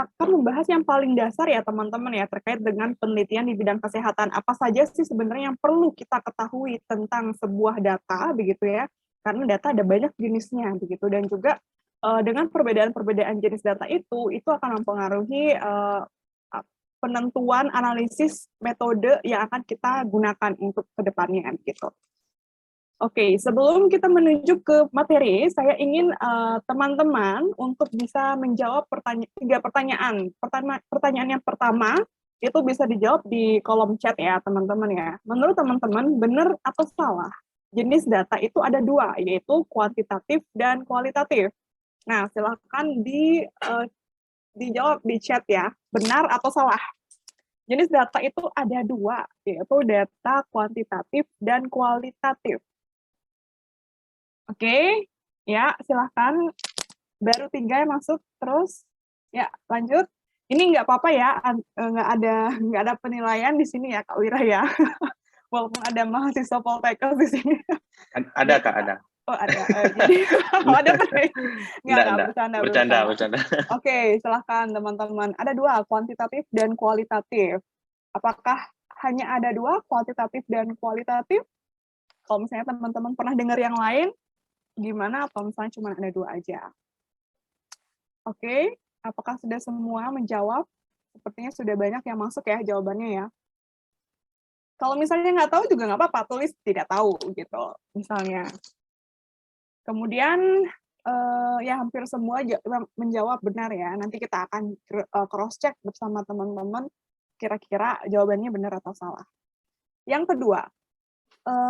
akan membahas yang paling dasar ya teman-teman ya, terkait dengan penelitian di bidang kesehatan. Apa saja sih sebenarnya yang perlu kita ketahui tentang sebuah data begitu ya, karena data ada banyak jenisnya begitu, dan juga dengan perbedaan-perbedaan jenis data itu akan mempengaruhi penentuan analisis metode yang akan kita gunakan untuk kedepannya gitu. Oke, sebelum kita menuju ke materi, saya ingin teman-teman untuk bisa menjawab tiga pertanyaan. Pertanyaan yang pertama itu bisa dijawab di kolom chat ya, teman-teman ya. Menurut teman-teman, benar atau salah? Jenis data itu ada dua, yaitu kuantitatif dan kualitatif. Nah, silakan dijawab di chat ya, benar atau salah? Jenis data itu ada dua, yaitu data kuantitatif dan kualitatif. Oke, ya silahkan. Baru 3 yang masuk, terus ya lanjut. Ini nggak apa-apa ya, nggak ada penilaian di sini ya Kak Wira ya. Walaupun ada mahasiswa Poltekkes di sini. Ada Kak, ada. Oh ada, jadi ada nggak bercanda. Oke, silahkan teman-teman. Ada dua, kuantitatif dan kualitatif. Apakah hanya ada dua, kuantitatif dan kualitatif? Kalau misalnya teman-teman pernah dengar yang lain, gimana? Atau misalnya cuma ada dua aja? Oke, apakah sudah semua menjawab? Sepertinya sudah banyak yang masuk ya jawabannya ya. Kalau misalnya nggak tahu juga nggak apa-apa, tulis tidak tahu gitu misalnya. Kemudian ya hampir semua menjawab benar ya. Nanti kita akan cross-check bersama teman-teman kira-kira jawabannya benar atau salah. Yang kedua,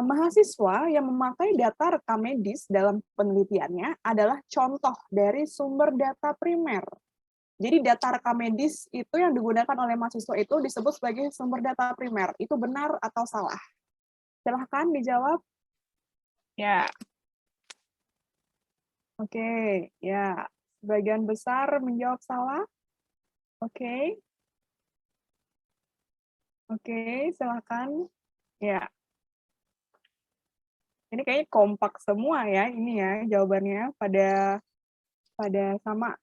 mahasiswa yang memakai data rekam medis dalam penelitiannya adalah contoh dari sumber data primer. Jadi data rekam medis itu yang digunakan oleh mahasiswa itu disebut sebagai sumber data primer. Itu benar atau salah? Silahkan dijawab. Ya. Oke, ya. Sebagian besar menjawab salah. Oke. Oke, silahkan. Ya. Ini kayaknya kompak semua ya, ini ya jawabannya pada sama.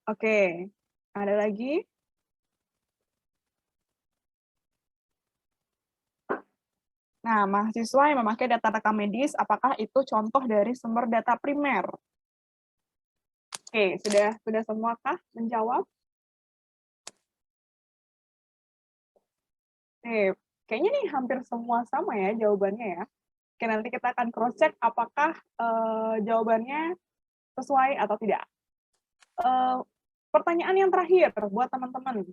Oke, ada lagi? Nah, mahasiswa yang memakai data rekam medis, apakah itu contoh dari sumber data primer? Oke, sudah semua kah menjawab? Oke, kayaknya nih hampir semua sama ya jawabannya ya. Oke, nanti kita akan cross-check apakah jawabannya sesuai atau tidak. Pertanyaan yang terakhir buat teman-teman.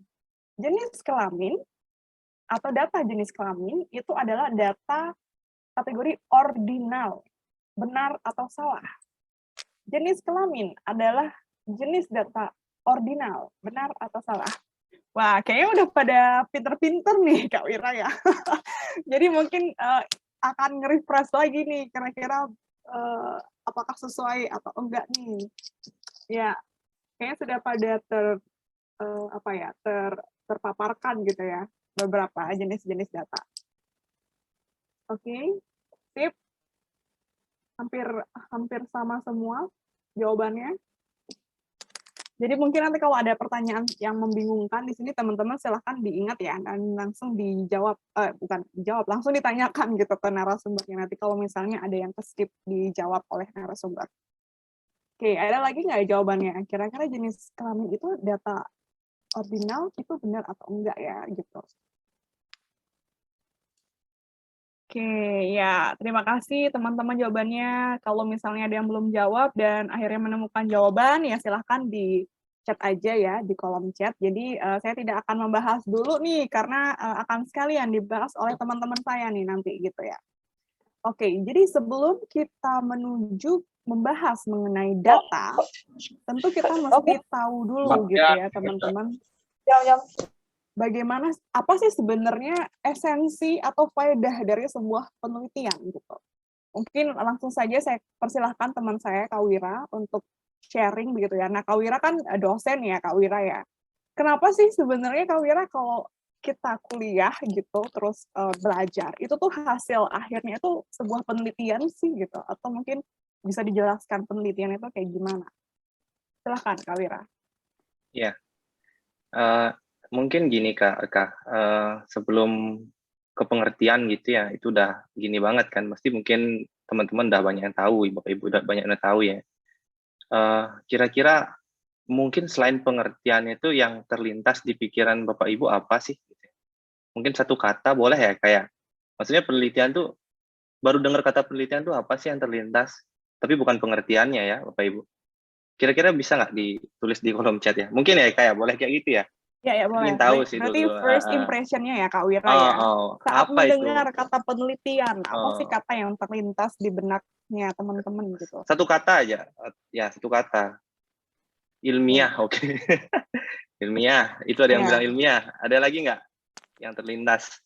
Jenis kelamin atau data jenis kelamin itu adalah data kategori ordinal. Benar atau salah? Jenis kelamin adalah jenis data ordinal. Benar atau salah? Wah, kayaknya udah pada pinter-pinter nih Kak Wira ya. Jadi mungkin akan nge-refresh lagi nih, kira-kira apakah sesuai atau enggak nih. Ya, kayaknya sudah pada terpaparkan gitu ya, beberapa jenis-jenis data. Oke, sip. Hampir sama semua jawabannya. Jadi mungkin nanti kalau ada pertanyaan yang membingungkan di sini teman-teman silahkan diingat ya dan langsung dijawab, bukan dijawab, langsung ditanyakan gitu ke narasumbernya nanti kalau misalnya ada yang ke-skip dijawab oleh narasumber. Oke, ada lagi nggak jawabannya? Kira-kira jenis kelamin itu data ordinal itu benar atau enggak ya gitu. Oke, ya terima kasih teman-teman jawabannya. Kalau misalnya ada yang belum jawab dan akhirnya menemukan jawaban, ya silahkan di chat aja ya, di kolom chat. Jadi saya tidak akan membahas dulu nih, karena akan sekalian dibahas oleh teman-teman saya nih nanti gitu ya. Oke, jadi sebelum kita menuju membahas mengenai data, tentu kita mesti tahu dulu gitu ya teman-teman. Bagaimana, apa sih sebenarnya esensi atau faedah dari sebuah penelitian gitu. Mungkin langsung saja saya persilahkan teman saya Kak Wira untuk sharing begitu ya. Nah Kak Wira kan dosen ya Kak Wira ya. Kenapa sih sebenarnya Kak Wira kalau kita kuliah gitu terus belajar itu tuh hasil akhirnya itu sebuah penelitian sih gitu, atau mungkin bisa dijelaskan penelitian itu kayak gimana? Silahkan, Kak Wira. Ya, mungkin gini Kak, sebelum ke pengertian gitu ya, itu udah gini banget kan, pasti mungkin teman-teman udah banyak yang tahu, Bapak-Ibu udah banyak yang tahu ya. Kira-kira mungkin selain pengertiannya itu yang terlintas di pikiran Bapak Ibu apa sih? Mungkin satu kata boleh ya, kayak maksudnya penelitian tuh, baru dengar kata penelitian tuh apa sih yang terlintas, tapi bukan pengertiannya ya Bapak Ibu. Kira-kira bisa nggak ditulis di kolom chat ya? Mungkin ya kayak boleh kayak gitu ya. Ya, boleh. Ingin tahu sih Berarti dulu. first impression-nya ya, Kak Wira Oh, ya. oh, Saat apa itu? mendengar kata penelitian, apa sih Oh, kata yang terlintas di benaknya teman-teman gitu? satu kata aja. Ya, satu kata. Ilmiah, oke. Ilmiah. Itu ada yang Ya. bilang ilmiah. Ada lagi nggak yang terlintas?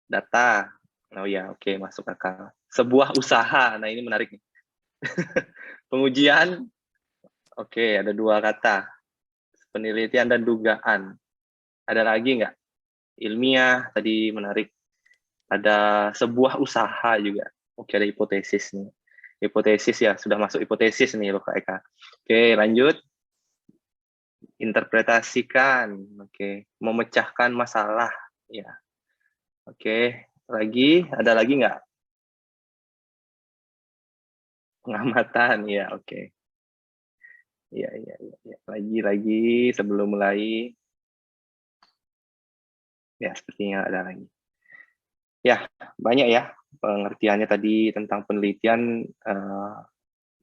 Data. Oh ya, oke, masuk akal. Sebuah usaha. Nah, ini menarik nih. Pengujian. Oke, ada dua kata. Penelitian dan dugaan. Ada lagi nggak? Ilmiah, tadi menarik. Ada sebuah usaha juga. Oke, ada hipotesis nih. Hipotesis ya, sudah masuk hipotesis nih loh Kak Eka. Oke, lanjut. Interpretasikan. Oke, memecahkan masalah. Ya, oke. Lagi, ada lagi nggak? Pengamatan, ya, oke. Iya, iya, iya. Lagi sebelum mulai. Ya, sepertinya ada lagi. Ya, banyak ya pengertiannya tadi tentang penelitian,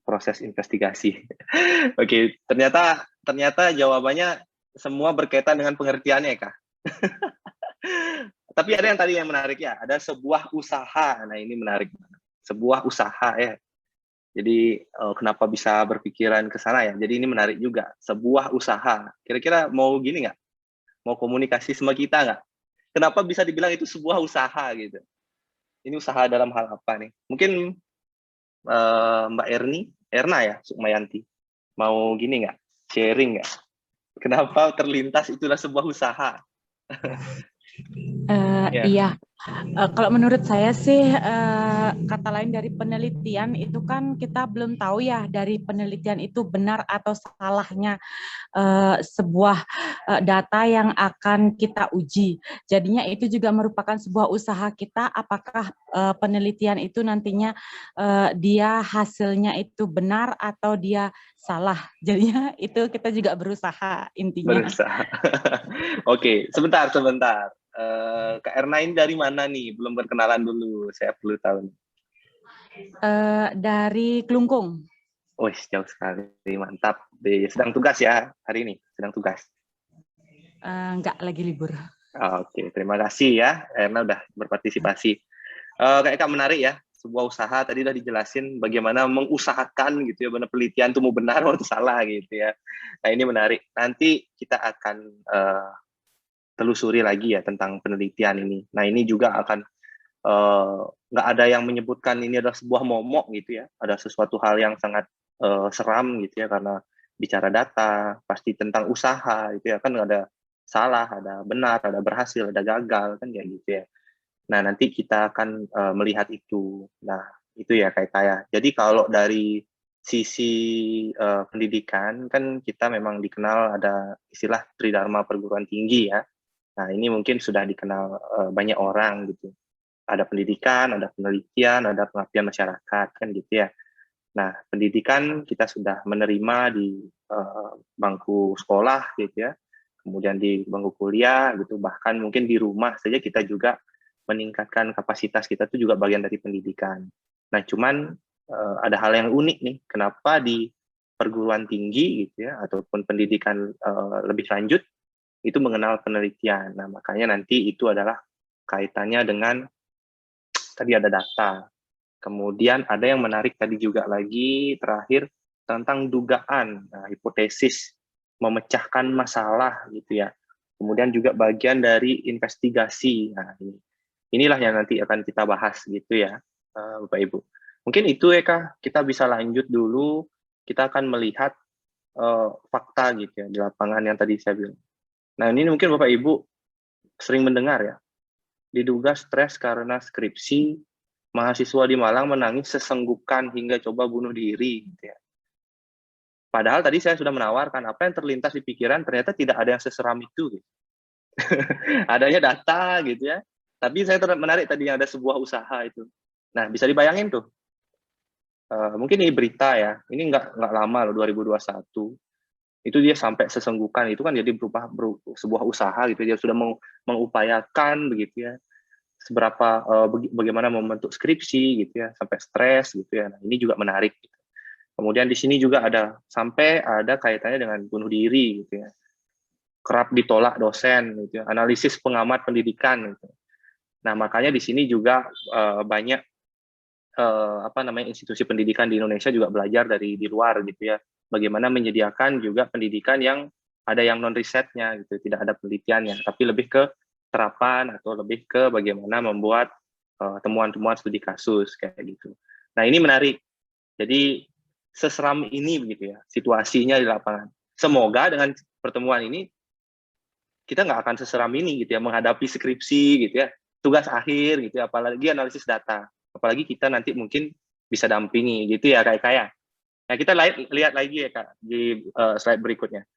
proses investigasi. Oke, ternyata jawabannya semua berkaitan dengan pengertiannya, Kak. Tapi ada yang tadi yang menarik ya, ada sebuah usaha. Nah, ini menarik. Sebuah usaha ya. Jadi kenapa bisa berpikiran ke sana ya? Jadi ini menarik juga. Sebuah usaha. Kira-kira mau gini nggak? Mau komunikasi sama kita nggak? Kenapa bisa dibilang itu sebuah usaha gitu? Ini usaha dalam hal apa nih? Mungkin Mbak Erna ya, Sukmayanti. Mau gini nggak? Sharing nggak? Kenapa terlintas itulah sebuah usaha? Ya, Iya, kalau menurut saya sih kata lain dari penelitian itu kan kita belum tahu ya dari penelitian itu benar atau salahnya sebuah data yang akan kita uji. Jadinya itu juga merupakan sebuah usaha kita apakah penelitian itu nantinya dia hasilnya itu benar atau dia salah. Jadinya itu kita juga berusaha intinya. berusaha. Oke, sebentar. Kak Erna ini dari mana nih? Belum berkenalan dulu. Saya perlu tahu nih. Dari Klungkung. Oh, jauh sekali. Mantap. Sedang tugas ya hari ini? Sedang tugas? Enggak, lagi libur. Oke, terima kasih ya. Erna udah berpartisipasi. Kak menarik ya. Sebuah usaha tadi udah dijelasin bagaimana mengusahakan gitu ya, benar penelitian itu mau benar atau salah gitu ya. Nah, ini menarik. Nanti kita akan telusuri lagi ya tentang penelitian ini. Nah, ini juga akan nggak ada yang menyebutkan ini adalah sebuah momok gitu ya. Ada sesuatu hal yang sangat seram gitu ya, karena bicara data pasti tentang usaha gitu ya, kan ada salah, ada benar, ada berhasil, ada gagal kan kayak gitu ya. Nah, nanti kita akan melihat itu. Nah, itu ya kayak. Jadi kalau dari sisi pendidikan kan kita memang dikenal ada istilah Tridharma perguruan tinggi ya. Nah, ini mungkin sudah dikenal banyak orang gitu. Ada pendidikan, ada penelitian, ada pengabdian masyarakat kan gitu ya. Nah, pendidikan kita sudah menerima di bangku sekolah gitu ya. Kemudian di bangku kuliah gitu, bahkan mungkin di rumah saja kita juga meningkatkan kapasitas kita itu juga bagian dari pendidikan. Nah, cuman ada hal yang unik nih, kenapa di perguruan tinggi gitu ya, ataupun pendidikan lebih lanjut itu mengenal penelitian. Nah, makanya nanti itu adalah kaitannya dengan tadi ada data. Kemudian ada yang menarik tadi juga lagi terakhir tentang dugaan, nah, hipotesis, memecahkan masalah gitu ya. Kemudian juga bagian dari investigasi. Nah, inilah yang nanti akan kita bahas gitu ya, Bapak Ibu. Mungkin itu ya Kak, kita bisa lanjut dulu. Kita akan melihat fakta gitu ya di lapangan yang tadi saya bilang. Nah, ini mungkin Bapak Ibu sering mendengar ya, diduga stres karena skripsi, mahasiswa di Malang menangis sesenggukan hingga coba bunuh diri gitu ya. Padahal tadi saya sudah menawarkan apa yang terlintas di pikiran ternyata tidak ada yang seseram itu. Gitu. Adanya data gitu ya. Tapi saya menarik tadi yang ada sebuah usaha itu. Nah, bisa dibayangin tuh. Mungkin ini berita ya. Ini nggak lama loh, 2021. Itu dia sampai sesenggukan itu kan jadi berubah sebuah usaha gitu. Dia sudah mengupayakan begitu ya. Seberapa bagaimana membentuk skripsi gitu ya, sampai stres gitu ya. Nah, ini juga menarik. Gitu. Kemudian di sini juga sampai ada kaitannya dengan bunuh diri gitu ya. Kerap ditolak dosen gitu ya. Analisis pengamat pendidikan gitu. Nah, makanya di sini juga banyak institusi pendidikan di Indonesia juga belajar di luar gitu ya. Bagaimana menyediakan juga pendidikan yang ada yang non risetnya gitu, tidak ada penelitiannya, tapi lebih ke terapan atau lebih ke bagaimana membuat temuan-temuan studi kasus kayak gitu. Nah, ini menarik. Jadi seseram ini begitu ya situasinya di lapangan. Semoga dengan pertemuan ini kita nggak akan seseram ini gitu ya menghadapi skripsi gitu ya, tugas akhir gitu ya, apalagi analisis data, apalagi kita nanti mungkin bisa dampingi gitu ya kayak. Nah, kita lihat lagi ya Kak di slide berikutnya.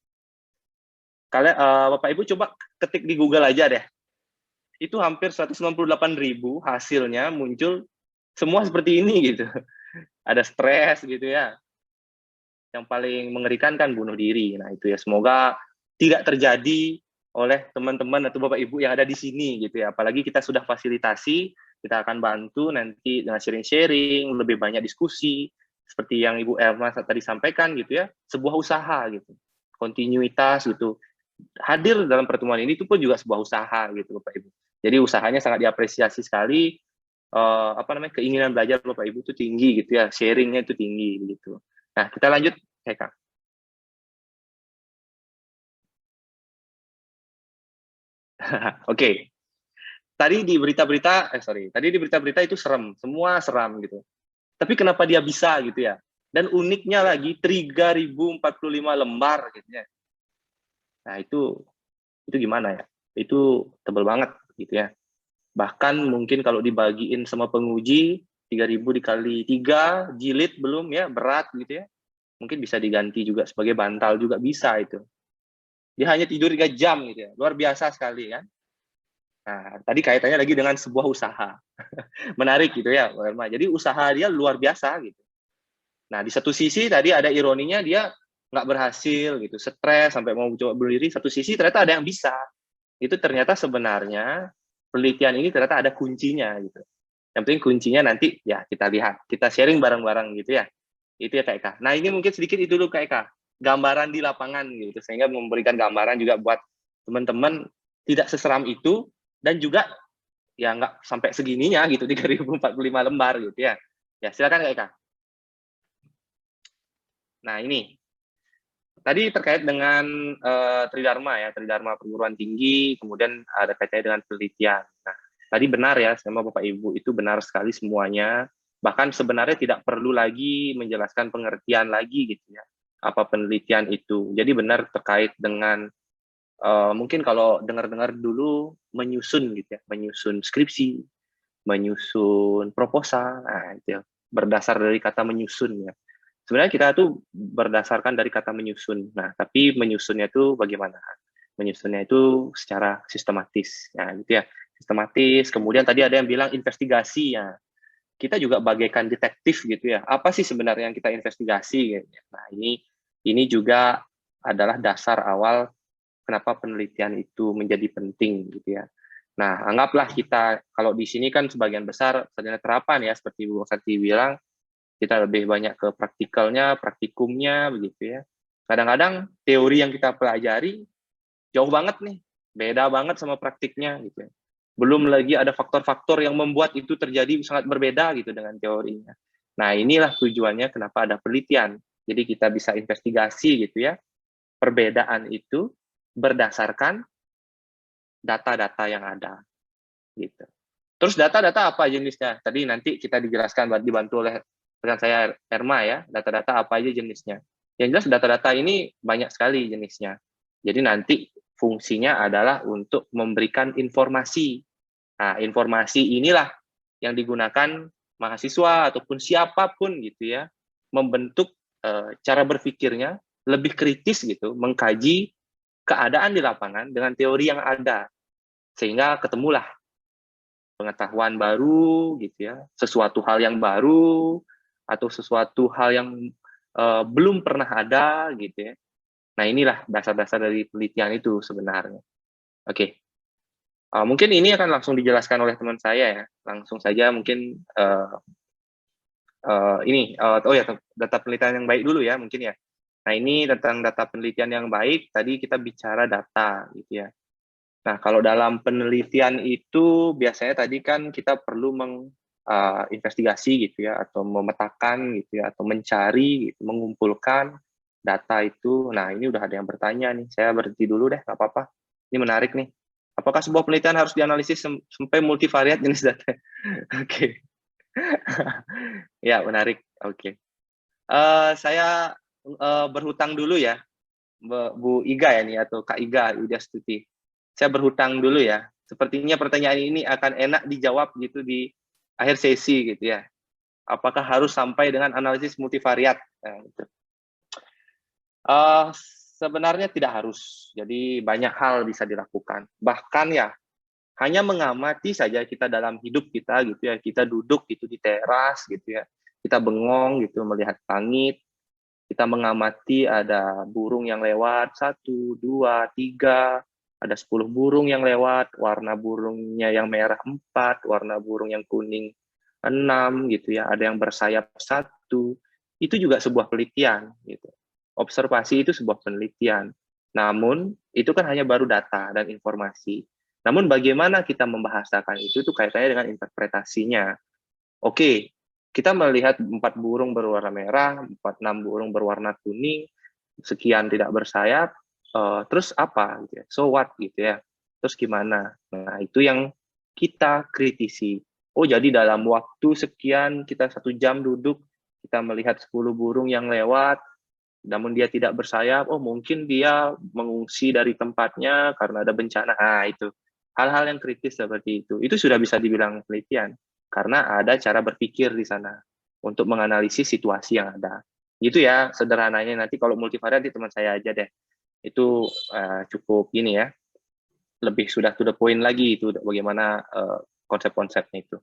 Kalian Bapak Ibu coba ketik di Google aja deh. Itu hampir 198.000 hasilnya muncul semua seperti ini gitu. Ada stres gitu ya. Yang paling mengerikan kan bunuh diri. Nah, itu ya semoga tidak terjadi oleh teman-teman atau Bapak Ibu yang ada di sini gitu ya. Apalagi kita sudah fasilitasi, kita akan bantu nanti dengan sharing-sharing, lebih banyak diskusi seperti yang Ibu Erma tadi sampaikan gitu ya, sebuah usaha gitu. Kontinuitas gitu. Hadir dalam pertemuan ini itu pun juga sebuah usaha gitu Bapak Ibu. Jadi usahanya sangat diapresiasi sekali. Keinginan belajar Bapak Ibu itu tinggi gitu ya, sharingnya itu tinggi gitu. Nah, kita lanjut, Kak. Oke. Tadi di berita-berita itu serem, semua seram gitu. Tapi kenapa dia bisa gitu ya? Dan uniknya lagi 3045 lembar gitu ya. Nah, itu gimana ya? Itu tebal banget gitu ya. Bahkan mungkin kalau dibagiin sama penguji 3000 dikali 3 jilid belum ya, berat gitu ya. Mungkin bisa diganti juga sebagai bantal juga bisa itu. Dia hanya tidur 3 jam gitu ya. Luar biasa sekali kan. Nah, tadi kaitannya lagi dengan sebuah usaha. Menarik gitu ya, Pak Irma. Jadi usaha dia luar biasa gitu. Nah, di satu sisi tadi ada ironinya dia nggak berhasil gitu, stres sampai mau coba bunuh diri. Satu sisi ternyata ada yang bisa. Itu ternyata sebenarnya penelitian ini ternyata ada kuncinya gitu. Yang penting kuncinya nanti ya kita lihat, kita sharing bareng-bareng gitu ya. Itu ya Kak Eka. Nah, ini mungkin sedikit itu dulu Kak Eka. Gambaran di lapangan gitu, sehingga memberikan gambaran juga buat teman-teman tidak seseram itu, dan juga ya nggak sampai segininya gitu, 3045 lembar gitu ya. Ya, silakan Kak Eka. Nah, ini tadi terkait dengan Tridharma ya, Tridharma perguruan tinggi, kemudian ada kaitannya dengan penelitian. Nah, tadi benar ya, sama Bapak Ibu, itu benar sekali semuanya. Bahkan sebenarnya tidak perlu lagi menjelaskan pengertian lagi gitu ya, apa penelitian itu. Jadi benar terkait dengan mungkin kalau dengar-dengar dulu menyusun gitu ya, menyusun skripsi, menyusun proposal, nah itu ya, berdasar dari kata menyusun ya. Sebenarnya kita tuh berdasarkan dari kata menyusun. Nah, tapi menyusunnya itu bagaimana? Menyusunnya itu secara sistematis. Nah, gitu ya. Sistematis. Kemudian tadi ada yang bilang investigasi ya. Kita juga bagaikan detektif gitu ya. Apa sih sebenarnya yang kita investigasi? Gitu. Nah, ini juga adalah dasar awal kenapa penelitian itu menjadi penting gitu ya. Nah, anggaplah kita kalau di sini kan sebagian besar sarjana terapan ya, seperti Bu Santi bilang, kita lebih banyak ke praktikalnya, praktikumnya begitu ya. Kadang-kadang teori yang kita pelajari jauh banget nih, beda banget sama praktiknya gitu ya. Belum lagi ada faktor-faktor yang membuat itu terjadi sangat berbeda gitu dengan teorinya. Nah, inilah tujuannya kenapa ada penelitian. Jadi kita bisa investigasi gitu ya, perbedaan itu berdasarkan data-data yang ada gitu. Terus data-data apa jenisnya? Tadi nanti kita dijelaskan, dibantu oleh rekan saya Erma ya, data-data apa aja jenisnya. Yang jelas data-data ini banyak sekali jenisnya. Jadi nanti fungsinya adalah untuk memberikan informasi. Nah, informasi inilah yang digunakan mahasiswa ataupun siapapun gitu ya, membentuk cara berpikirnya lebih kritis gitu, mengkaji keadaan di lapangan dengan teori yang ada, sehingga ketemulah pengetahuan baru gitu ya, sesuatu hal yang baru atau sesuatu hal yang belum pernah ada gitu ya. Nah, inilah dasar-dasar dari penelitian itu sebenarnya. Oke. Mungkin ini akan langsung dijelaskan oleh teman saya ya. Langsung saja mungkin oh ya, data penelitian yang baik dulu ya mungkin ya. Nah, ini tentang data penelitian yang baik, tadi kita bicara data gitu ya. Nah, kalau dalam penelitian itu biasanya tadi kan kita perlu menginvestigasi gitu ya, atau memetakan gitu ya, atau mencari, gitu, mengumpulkan data itu. Nah, ini udah ada yang bertanya nih, saya berhenti dulu deh, nggak apa-apa. Ini menarik nih. Apakah sebuah penelitian harus dianalisis sampai multivariat jenis data? Oke. Ya, menarik. Oke. Saya berhutang dulu ya, Bu Iga ya nih, atau Kak Iga Widyastuti. Saya berhutang dulu ya. Sepertinya pertanyaan ini akan enak dijawab gitu di akhir sesi gitu ya. Apakah harus sampai dengan analisis multivariat? Nah, gitu. Sebenarnya tidak harus. Jadi banyak hal bisa dilakukan. Bahkan ya, hanya mengamati saja kita dalam hidup kita gitu ya. Kita duduk gitu di teras gitu ya. Kita bengong gitu melihat langit. Kita mengamati ada burung yang lewat, 1, 2, 3, ada 10 burung yang lewat, warna burungnya yang merah 4, warna burung yang kuning 6, gitu ya, ada yang bersayap 1, itu juga sebuah penelitian. Gitu. Observasi itu sebuah penelitian. Namun, itu kan hanya baru data dan informasi. Namun, bagaimana kita membahasakan itu kaitannya dengan interpretasinya. Oke, kita melihat 4 burung berwarna merah, 6 burung berwarna kuning, sekian tidak bersayap, terus apa? Gitu ya. So what? Gitu ya. Terus gimana? Nah, itu yang kita kritisi. Oh, jadi dalam waktu sekian, kita 1 jam duduk, kita melihat 10 burung yang lewat, namun dia tidak bersayap, oh mungkin dia mengungsi dari tempatnya karena ada bencana. Nah, itu. Hal-hal yang kritis seperti itu sudah bisa dibilang penelitian. Karena ada cara berpikir di sana untuk menganalisis situasi yang ada. Gitu ya, sederhananya. Nanti kalau multivariat di teman saya aja deh. Itu cukup gini ya, lebih sudah to the point lagi itu bagaimana konsep-konsepnya itu.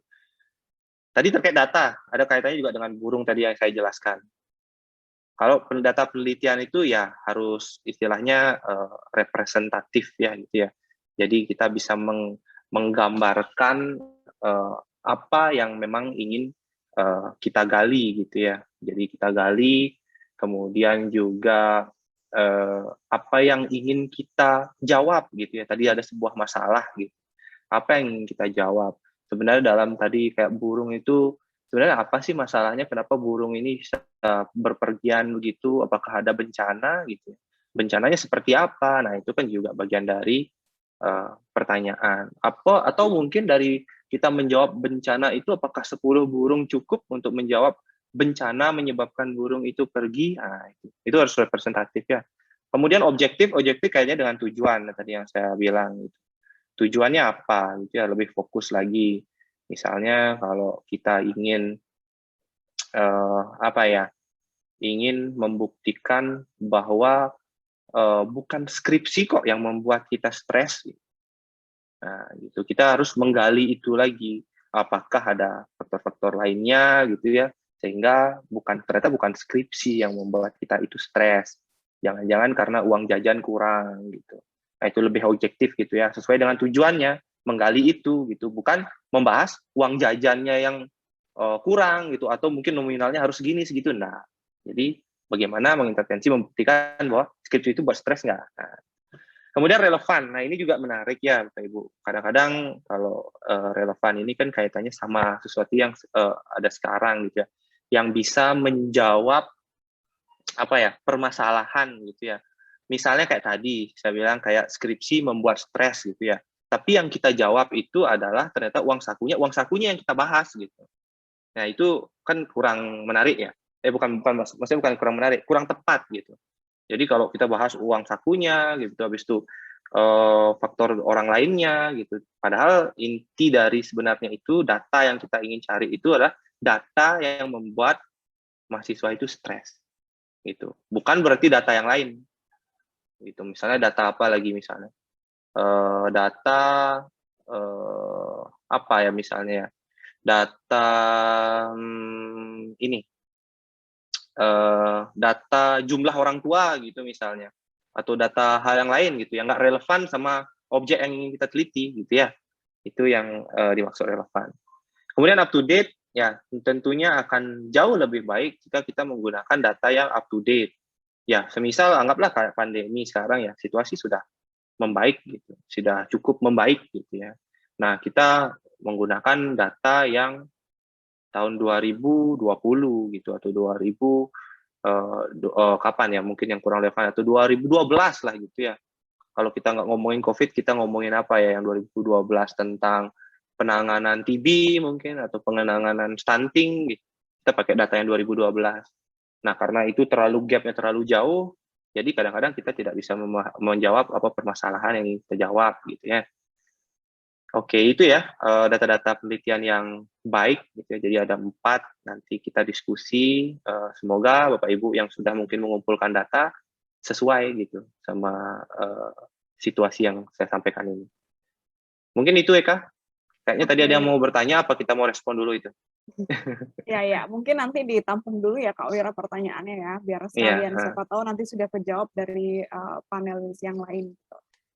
Tadi terkait data, ada kaitannya juga dengan burung tadi yang saya jelaskan. Kalau data penelitian itu ya harus istilahnya representatif ya gitu ya. Jadi kita bisa menggambarkan apa yang memang ingin kita gali gitu ya. Jadi kita gali, kemudian juga apa yang ingin kita jawab gitu ya. Tadi ada sebuah masalah gitu. Apa yang ingin kita jawab? Sebenarnya dalam tadi kayak burung itu, sebenarnya apa sih masalahnya? Kenapa burung ini bisa berpergian begitu? Apakah ada bencana gitu? Bencananya seperti apa? Nah, itu kan juga bagian dari pertanyaan. Atau mungkin dari kita menjawab bencana itu, apakah 10 burung cukup untuk menjawab bencana menyebabkan burung itu pergi? Nah, itu harus representatif ya. Kemudian objektif kayaknya dengan tujuan tadi yang saya bilang. Gitu. Tujuannya apa? Gitu ya, lebih fokus lagi. Misalnya kalau kita ingin ingin membuktikan bahwa bukan skripsi kok yang membuat kita stres. Nah, gitu. Kita harus menggali itu lagi. Apakah ada faktor-faktor lainnya gitu ya, sehingga ternyata bukan skripsi yang membuat kita itu stres. Jangan-jangan karena uang jajan kurang gitu. Nah, itu lebih objektif gitu ya, sesuai dengan tujuannya, menggali itu gitu, bukan membahas uang jajannya yang kurang gitu, atau mungkin nominalnya harus segini segitu. Nah, jadi bagaimana mengintervensi membuktikan bahwa skripsi itu buat stres nggak? Nah, kemudian relevan. Nah, ini juga menarik ya, Bapak Ibu. Kadang-kadang kalau relevan ini kan kaitannya sama sesuatu yang ada sekarang gitu ya, yang bisa menjawab permasalahan gitu ya. Misalnya kayak tadi saya bilang kayak skripsi membuat stres gitu ya. Tapi yang kita jawab itu adalah ternyata uang sakunya yang kita bahas gitu. Nah, itu kan kurang menarik ya. Maksudnya bukan kurang menarik, kurang tepat gitu. Jadi kalau kita bahas uang sakunya gitu, habis itu faktor orang lainnya gitu. Padahal inti dari sebenarnya itu data yang kita ingin cari itu adalah data yang membuat mahasiswa itu stres. gitu. Bukan berarti data yang lain. Gitu. Misalnya data apa lagi misalnya? Data apa ya misalnya? Data ini data jumlah orang tua gitu misalnya, atau data hal yang lain gitu yang nggak relevan sama objek yang ingin kita teliti gitu ya. Itu yang dimaksud relevan. Kemudian up to date, ya tentunya akan jauh lebih baik jika kita menggunakan data yang up to date. Ya, semisal anggaplah kayak pandemi sekarang ya, situasi sudah membaik gitu, sudah cukup membaik gitu ya. Nah, kita menggunakan data yang tahun 2020 gitu atau 2000 kapan ya, mungkin yang kurang relevan atau 2012 lah gitu ya. Kalau kita nggak ngomongin COVID, kita ngomongin apa ya yang 2012 tentang penanganan TB mungkin atau penanganan stunting gitu. Kita pakai data yang 2012. Nah, karena itu gapnya terlalu jauh, jadi kadang-kadang kita tidak bisa menjawab apa permasalahan yang ingin kita jawab gitu ya. Oke, itu ya data-data penelitian yang baik gitu ya. Jadi ada 4, nanti kita diskusi. Semoga Bapak Ibu yang sudah mungkin mengumpulkan data sesuai gitu sama situasi yang saya sampaikan ini. Mungkin itu Eka. Kayaknya tadi ada yang mau bertanya, apa kita mau respon dulu itu? Ya, mungkin nanti ditampung dulu ya Kak Wira pertanyaannya ya, biar sekalian siapa tahu nanti sudah kejawab dari panelis yang lain.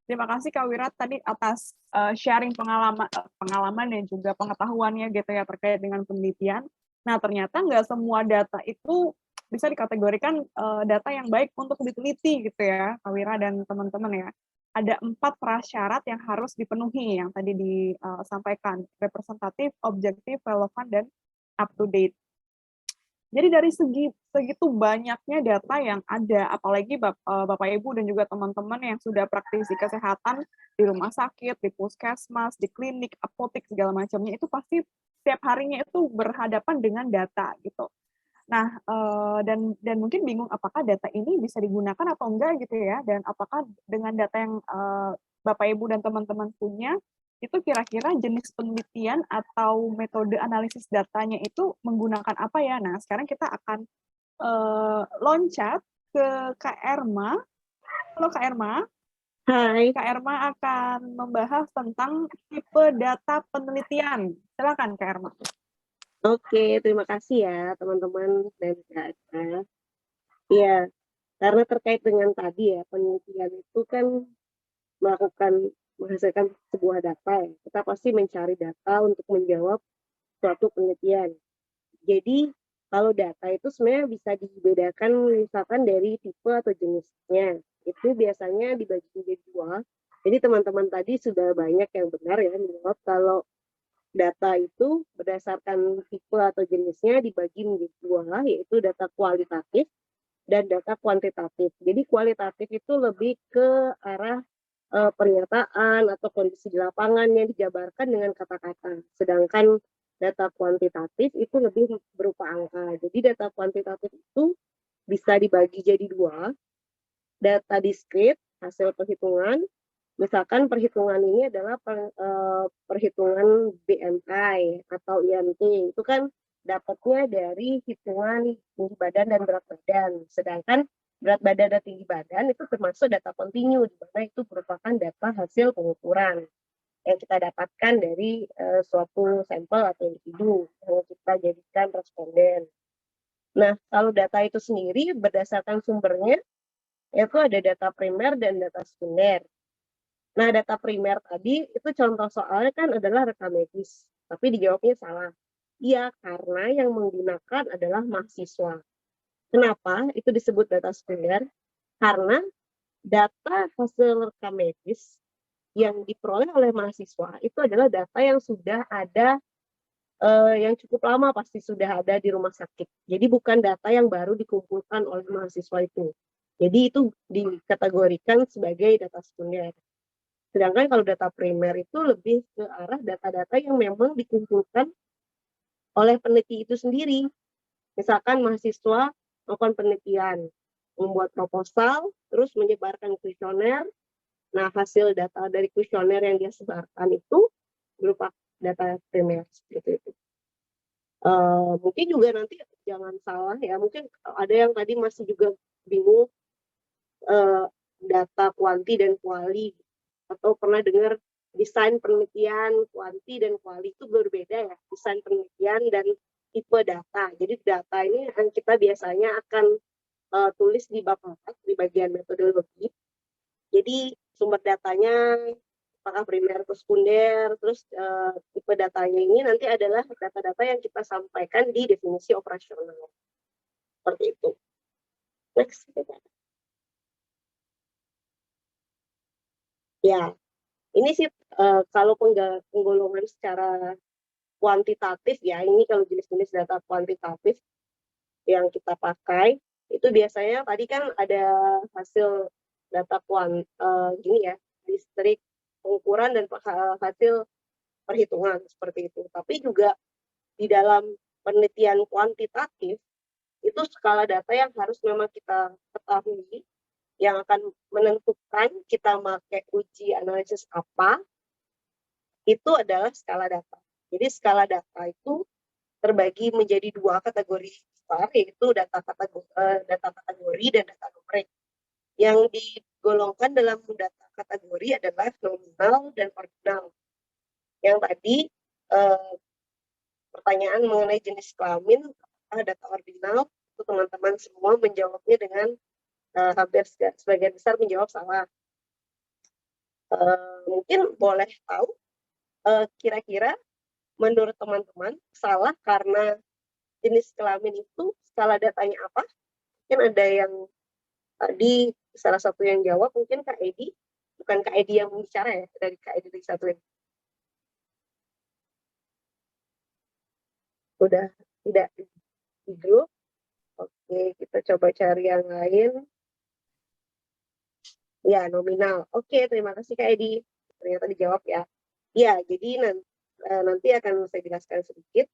Terima kasih Kak Wira tadi atas sharing pengalaman dan juga pengetahuannya gitu ya terkait dengan penelitian. Nah ternyata nggak semua data itu bisa dikategorikan data yang baik untuk diteliti gitu ya Kak Wira dan teman-teman ya. Ada 4 prasyarat yang harus dipenuhi yang tadi disampaikan, representatif, objektif, relevan, dan up to date. Jadi dari segitu banyaknya data yang ada, apalagi Bapak Ibu dan juga teman-teman yang sudah praktisi kesehatan di rumah sakit, di puskesmas, di klinik, apotek segala macamnya itu pasti setiap harinya itu berhadapan dengan data gitu. Nah, dan mungkin bingung apakah data ini bisa digunakan atau enggak gitu ya, dan apakah dengan data yang Bapak Ibu dan teman-teman punya itu kira-kira jenis penelitian atau metode analisis datanya itu menggunakan apa ya? Nah, sekarang kita akan loncat ke Kak Erma. Halo Kak Erma. Hai. Kak Erma akan membahas tentang tipe data penelitian. Silakan Kak Erma. Oke, terima kasih ya teman-teman dan Kak Eka. Ya, karena terkait dengan tadi ya, penelitian itu kan menghasilkan sebuah data ya. Kita pasti mencari data untuk menjawab suatu penelitian. Jadi, kalau data itu sebenarnya bisa dibedakan misalkan dari tipe atau jenisnya. Itu biasanya dibagi menjadi 2. Jadi teman-teman tadi sudah banyak yang benar ya menjawab kalau data itu berdasarkan tipe atau jenisnya dibagi menjadi 2, yaitu data kualitatif dan data kuantitatif. Jadi kualitatif itu lebih ke arah pernyataan atau kondisi di lapangan yang dijabarkan dengan kata-kata. Sedangkan data kuantitatif itu lebih berupa angka. Jadi data kuantitatif itu bisa dibagi jadi 2, data diskrit, hasil perhitungan. Misalkan perhitungan ini adalah perhitungan BMI atau IMT, itu kan dapatnya dari hitungan tinggi badan dan berat badan. Sedangkan berat badan dan tinggi badan itu termasuk data kontinu, di mana itu merupakan data hasil pengukuran yang kita dapatkan dari suatu sampel atau individu yang kita jadikan responden. Nah, kalau data itu sendiri berdasarkan sumbernya, itu ada data primer dan data sekunder. Nah, data primer tadi itu contoh soalnya kan adalah rekam medis, tapi dijawabnya salah. Iya, karena yang menggunakan adalah mahasiswa. Kenapa itu disebut data sekunder? Karena data hasil rekam medis yang diperoleh oleh mahasiswa itu adalah data yang sudah ada, yang cukup lama pasti sudah ada di rumah sakit. Jadi bukan data yang baru dikumpulkan oleh mahasiswa itu. Jadi itu dikategorikan sebagai data sekunder. Sedangkan kalau data primer itu lebih ke arah data-data yang memang dikumpulkan oleh peneliti itu sendiri. Misalkan mahasiswa melakukan penelitian, membuat proposal, terus menyebarkan kuesioner. Nah, hasil data dari kuesioner yang dia sebarkan itu berupa data primer seperti itu. Mungkin juga nanti jangan salah ya, mungkin ada yang tadi masih juga bingung data kuanti dan kuali, atau pernah dengar desain penelitian kuanti dan kuali itu berbeda ya, desain penelitian dan tipe data. Jadi data ini yang kita biasanya akan tulis di bab 4 di bagian metodologi. Jadi sumber datanya apakah primer atau sekunder, terus tipe datanya ini nanti adalah data-data yang kita sampaikan di definisi operasional. Seperti itu. Next. Ya, ini sih kalau penggolongan secara kuantitatif ya, ini kalau jenis-jenis data kuantitatif yang kita pakai, itu biasanya tadi kan ada hasil data gini ya, distrik, pengukuran dan hasil perhitungan seperti itu. Tapi juga di dalam penelitian kuantitatif itu skala data yang harus memang kita ketahui, yang akan menentukan kita pakai uji analisis apa, itu adalah skala data. Jadi skala data itu terbagi menjadi 2 kategori besar, yaitu data kategori dan data numerik. Yang digolongkan dalam data kategori adalah nominal dan ordinal. Yang tadi pertanyaan mengenai jenis kelamin, data ordinal, itu teman-teman semua menjawabnya dengan hampir sebagian besar menjawab salah. Mungkin boleh tahu kira-kira menurut teman-teman salah karena jenis kelamin itu skala datanya apa? Mungkin ada yang tadi salah satu yang jawab, mungkin Kak Edi, bukan Kak Edi yang bicara ya, dari Kak Edi disatuin. Udah tidak di grup. Oke, kita coba cari yang lain. Ya, nominal. Oke, terima kasih Kak Edi. Ternyata dijawab ya. Ya, jadi nanti akan saya jelaskan sedikit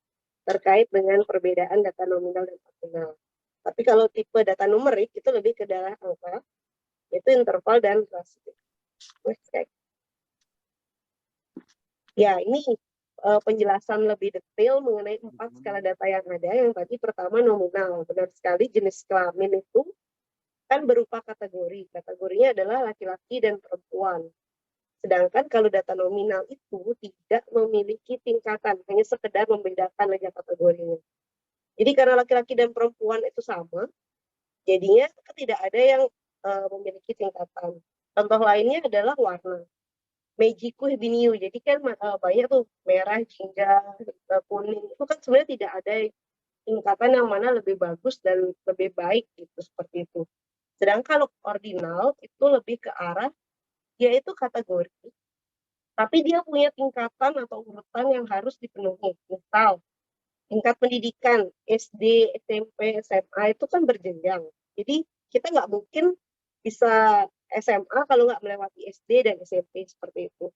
terkait dengan perbedaan data nominal dan ordinal. Tapi kalau tipe data numerik itu lebih ke dalam angka, yaitu interval dan rasio. Ya, ini penjelasan lebih detail mengenai 4 skala data yang ada. Yang tadi pertama nominal. Benar sekali, jenis kelamin itu kan berupa kategori. Kategorinya adalah laki-laki dan perempuan. Sedangkan kalau data nominal itu tidak memiliki tingkatan, hanya sekedar membedakan aja kategorinya. Jadi karena laki-laki dan perempuan itu sama, jadinya tidak ada yang memiliki tingkatan. Contoh lainnya adalah warna. Mejiku Hebiniu, jadi kan banyak tuh merah, jingga, kuning, itu kan sebenarnya tidak ada tingkatan yang mana lebih bagus dan lebih baik gitu, seperti itu. Sedangkan kalau ordinal itu lebih ke arah yaitu kategori, tapi dia punya tingkatan atau urutan yang harus dipenuhi. Misal, tingkat pendidikan SD, SMP, SMA itu kan berjenjang. Jadi kita nggak mungkin bisa SMA kalau nggak melewati SD dan SMP seperti itu.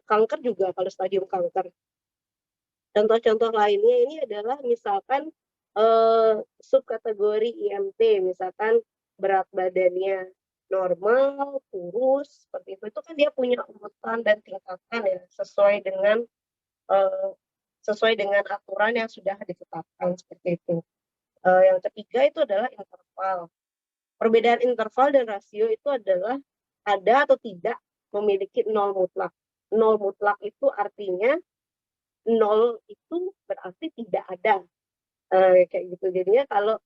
Kanker juga kalau stadium kanker. Contoh-contoh lainnya ini adalah misalkan subkategori IMT, misalkan berat badannya normal, kurus, seperti itu kan dia punya urutan dan tingkatan ya sesuai dengan aturan yang sudah ditetapkan seperti itu. Yang ketiga itu adalah interval. Perbedaan interval dan rasio itu adalah ada atau tidak memiliki nol mutlak. Nol mutlak itu artinya nol itu berarti tidak ada. Kayak gitu. Jadinya kalau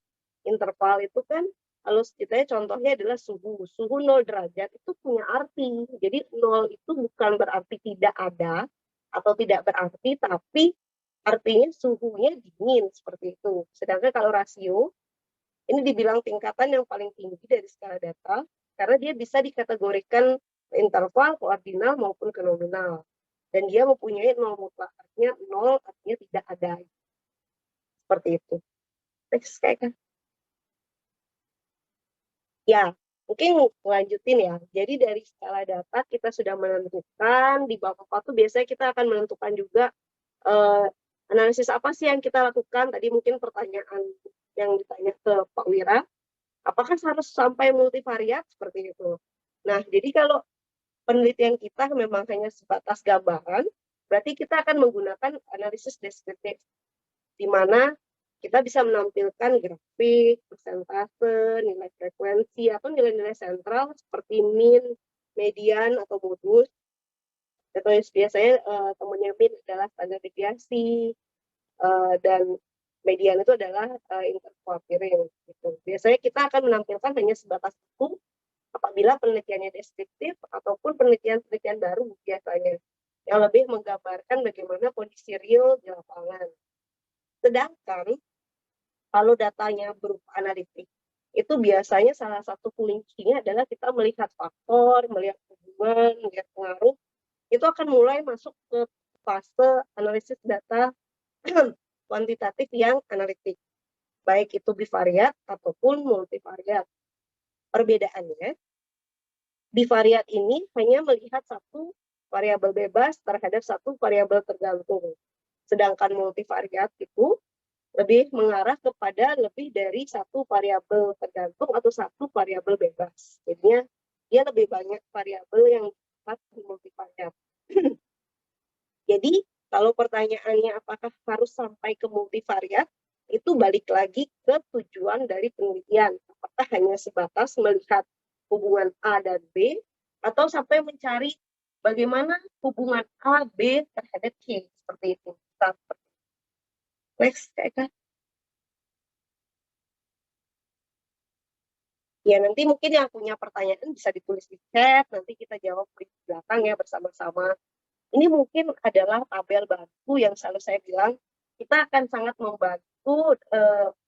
interval itu kan, kalau kita contohnya adalah suhu 0 derajat itu punya arti. Jadi 0 itu bukan berarti tidak ada atau tidak berarti, tapi artinya suhunya dingin seperti itu. Sedangkan kalau rasio ini dibilang tingkatan yang paling tinggi dari skala data karena dia bisa dikategorikan interval, ordinal maupun ke nominal. Dan dia mempunyai nol mutlak, artinya nol artinya tidak ada. Seperti itu. Next, kan? Ya, mungkin lanjutin ya. Jadi dari skala data kita sudah menentukan, di bab 4 itu biasanya kita akan menentukan juga analisis apa sih yang kita lakukan. Tadi mungkin pertanyaan yang ditanya ke Pak Wira, apakah harus sampai multivariat seperti itu? Nah, jadi kalau penelitian kita memang hanya sebatas gambaran, berarti kita akan menggunakan analisis deskriptif. di mana kita bisa menampilkan grafik, persentase, nilai frekuensi, atau nilai-nilai sentral seperti mean, median, atau modus. Atau biasanya temannya mean adalah standar deviasi, dan median itu adalah interval period. Gitu. Biasanya kita akan menampilkan hanya sebatas itu apabila penelitiannya deskriptif ataupun penelitian-penelitian baru biasanya yang lebih menggambarkan bagaimana kondisi real di lapangan. Sedangkan kalau datanya berupa analitik, itu biasanya salah satu kuncinya adalah kita melihat faktor, melihat hubungan, melihat pengaruh, itu akan mulai masuk ke fase analisis data kuantitatif yang analitik, baik itu bivariat ataupun multivariat. Perbedaannya, bivariat ini hanya melihat satu variabel bebas terhadap satu variabel tergantung. Sedangkan multivariat itu lebih mengarah kepada lebih dari satu variabel tergantung atau satu variabel bebas. Jadinya dia lebih banyak variabel yang dapat di multivariat. Jadi kalau pertanyaannya apakah harus sampai ke multivariat, itu balik lagi ke tujuan dari penelitian. Apakah hanya sebatas melihat hubungan A dan B, atau sampai mencari bagaimana hubungan A, B terhadap C, seperti itu. Next, Kak Eka. Ya, nanti mungkin yang punya pertanyaan bisa ditulis di chat, nanti kita jawab di belakang ya bersama-sama. Ini mungkin adalah tabel bantu yang selalu saya bilang, kita akan sangat membantu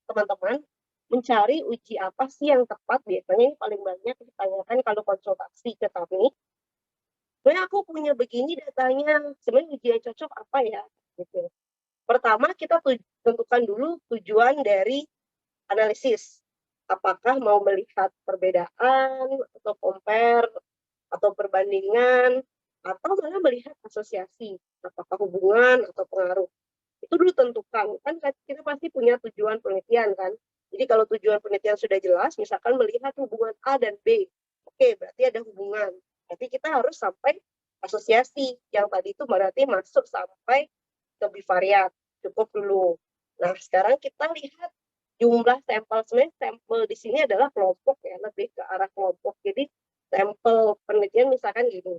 teman-teman mencari uji apa sih yang tepat. Biasanya ini paling banyak ditanyakan kalau konsultasi ke kami. Sebenarnya aku punya begini datanya, sebenarnya uji yang cocok apa ya? Gitu. Pertama, kita tentukan dulu tujuan dari analisis. Apakah mau melihat perbedaan, atau compare, atau perbandingan, atau malah melihat asosiasi, apakah hubungan atau pengaruh. Itu dulu tentukan. Kan kita pasti punya tujuan penelitian kan. Jadi kalau tujuan penelitian sudah jelas, misalkan melihat hubungan A dan B, oke, berarti ada hubungan. Berarti kita harus sampai asosiasi. Yang tadi itu berarti masuk sampai ke bivariat. Cukup dulu. Nah, sekarang kita lihat jumlah sampel. Sebenarnya sampel di sini adalah kelompok ya, lebih ke arah kelompok. Jadi sampel penelitian misalkan gini.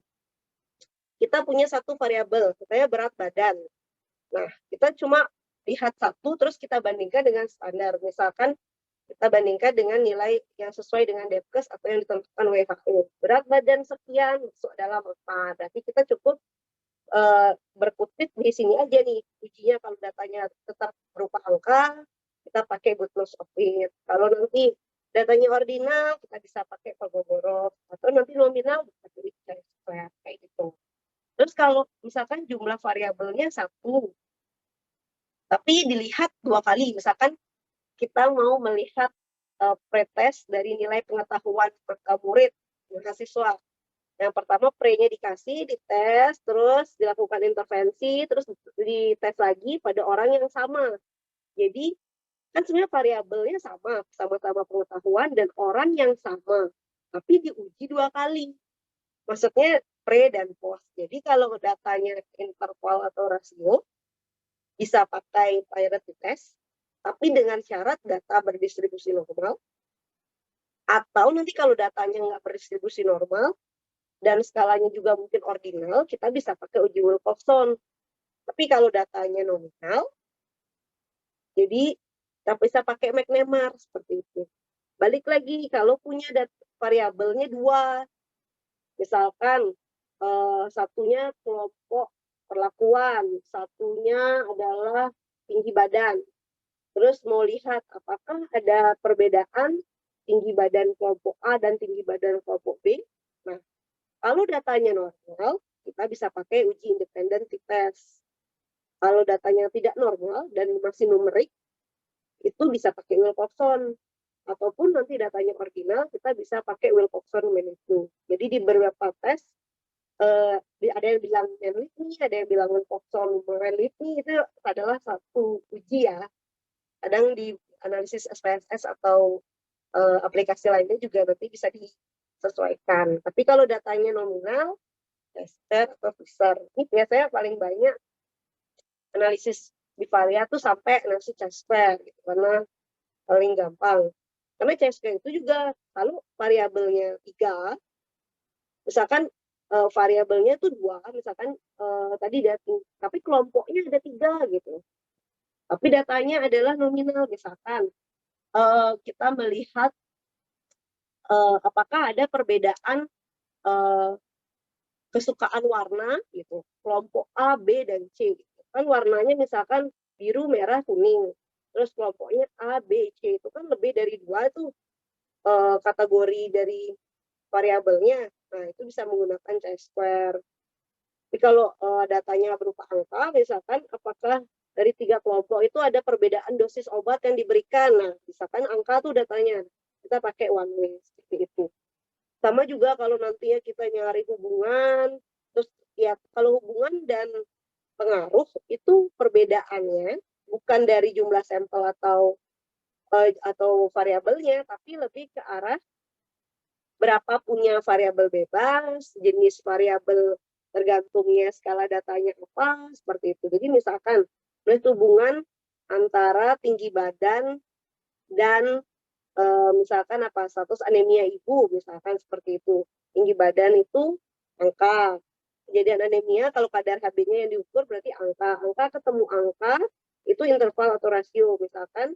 Kita punya satu variabel, katanya berat badan. Nah, kita cuma lihat satu, terus kita bandingkan dengan standar. Misalkan kita bandingkan dengan nilai yang sesuai dengan Depkes atau yang ditentukan WHO. Berat badan sekian, masuk dalam apa. Berarti kita cukup berkutik di sini aja nih ujinya. Kalau datanya tetap berupa angka, kita pakai Butnos of it. Kalau nanti datanya ordinal, kita bisa pakai Kolmogorov. Atau nanti nominal, bisa pilih kayak gitu. Terus kalau misalkan jumlah variabelnya satu, tapi dilihat dua kali, misalkan kita mau melihat pretest dari nilai pengetahuan murid mahasiswa. Yang pertama pre-nya dikasih, dites, terus dilakukan intervensi, terus dites lagi pada orang yang sama. Jadi kan sebenarnya variabelnya sama, sama-sama pengetahuan dan orang yang sama, tapi diuji dua kali. Maksudnya pre dan post. Jadi kalau datanya interval atau rasio, bisa pakai priority test, tapi dengan syarat data berdistribusi normal. Atau nanti kalau datanya nggak berdistribusi normal, dan skalanya juga mungkin ordinal, kita bisa pakai uji Wilcoxon. Tapi kalau datanya nominal, jadi kita bisa pakai McNemar seperti itu. Balik lagi, kalau punya variabelnya dua, misalkan satunya kelompok perlakuan, satunya adalah tinggi badan. Terus mau lihat apakah ada perbedaan tinggi badan kelompok A dan tinggi badan kelompok B. Nah, kalau datanya normal, kita bisa pakai uji independen t-test. Kalau datanya tidak normal dan masih numerik, itu bisa pakai Wilcoxon. Ataupun nanti datanya ordinal, kita bisa pakai Wilcoxon Manitou. Jadi di beberapa tes, ada yang bilang Manlitni, ada yang bilang Wilcoxon Manlitni, itu adalah satu uji ya. Kadang di analisis SPSS atau aplikasi lainnya juga nanti bisa disesuaikan. Tapi kalau datanya nominal, tester atau Fisher, ini biasanya paling banyak analisis Divaria tuh sampai nasi chi-square gitu, karena paling gampang. Karena chi-square itu juga kalau variabelnya 3, misalkan variabelnya tuh 2, misalkan tadi tapi kelompoknya ada 3 gitu. Tapi datanya adalah nominal, misalkan kita melihat apakah ada perbedaan kesukaan warna gitu, kelompok A, B, dan C. Kan warnanya misalkan biru, merah, kuning. Terus kelompoknya A, B, C itu kan lebih dari 2 itu kategori dari variabelnya. Nah, itu bisa menggunakan chi-square. Tapi kalau datanya berupa angka, misalkan apakah dari 3 kelompok itu ada perbedaan dosis obat yang diberikan. Nah, misalkan angka tuh datanya. Kita pakai one way, seperti itu. Sama juga kalau nantinya kita nyari hubungan, terus ya kalau hubungan dan pengaruh itu perbedaannya bukan dari jumlah sampel atau variabelnya, tapi lebih ke arah berapa punya variabel bebas, jenis variabel tergantungnya skala datanya apa, seperti itu. Jadi misalkan hubungan antara tinggi badan dan misalkan status anemia ibu, misalkan seperti itu. Tinggi badan itu angka, kejadian anemia kalau kadar Hb-nya yang diukur berarti angka ketemu angka itu interval atau rasio, misalkan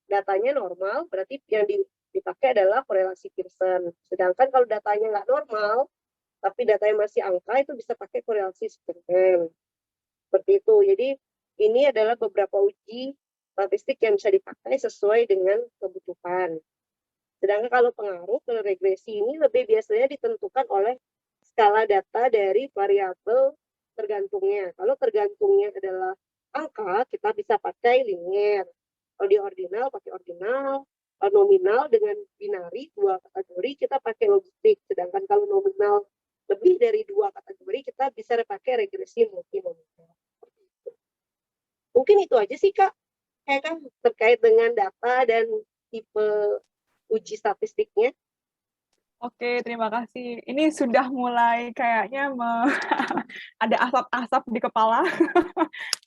datanya normal berarti yang dipakai adalah korelasi Pearson. Sedangkan kalau datanya nggak normal tapi datanya masih angka, itu bisa pakai korelasi Spearman, seperti itu. Jadi ini adalah beberapa uji statistik yang bisa dipakai sesuai dengan kebutuhan. Sedangkan kalau pengaruh, kalau regresi ini lebih biasanya ditentukan oleh skala data dari variabel tergantungnya. Kalau tergantungnya adalah angka, kita bisa pakai linear. Kalau di ordinal, pakai ordinal. Kalau nominal dengan binari, 2 kategori, kita pakai logistik. Sedangkan kalau nominal lebih dari 2 kategori, kita bisa pakai regresi multinominal. Mungkin itu aja sih, Kak. Kan terkait dengan data dan tipe uji statistiknya. Oke, terima kasih. Ini sudah mulai kayaknya ada asap-asap di kepala.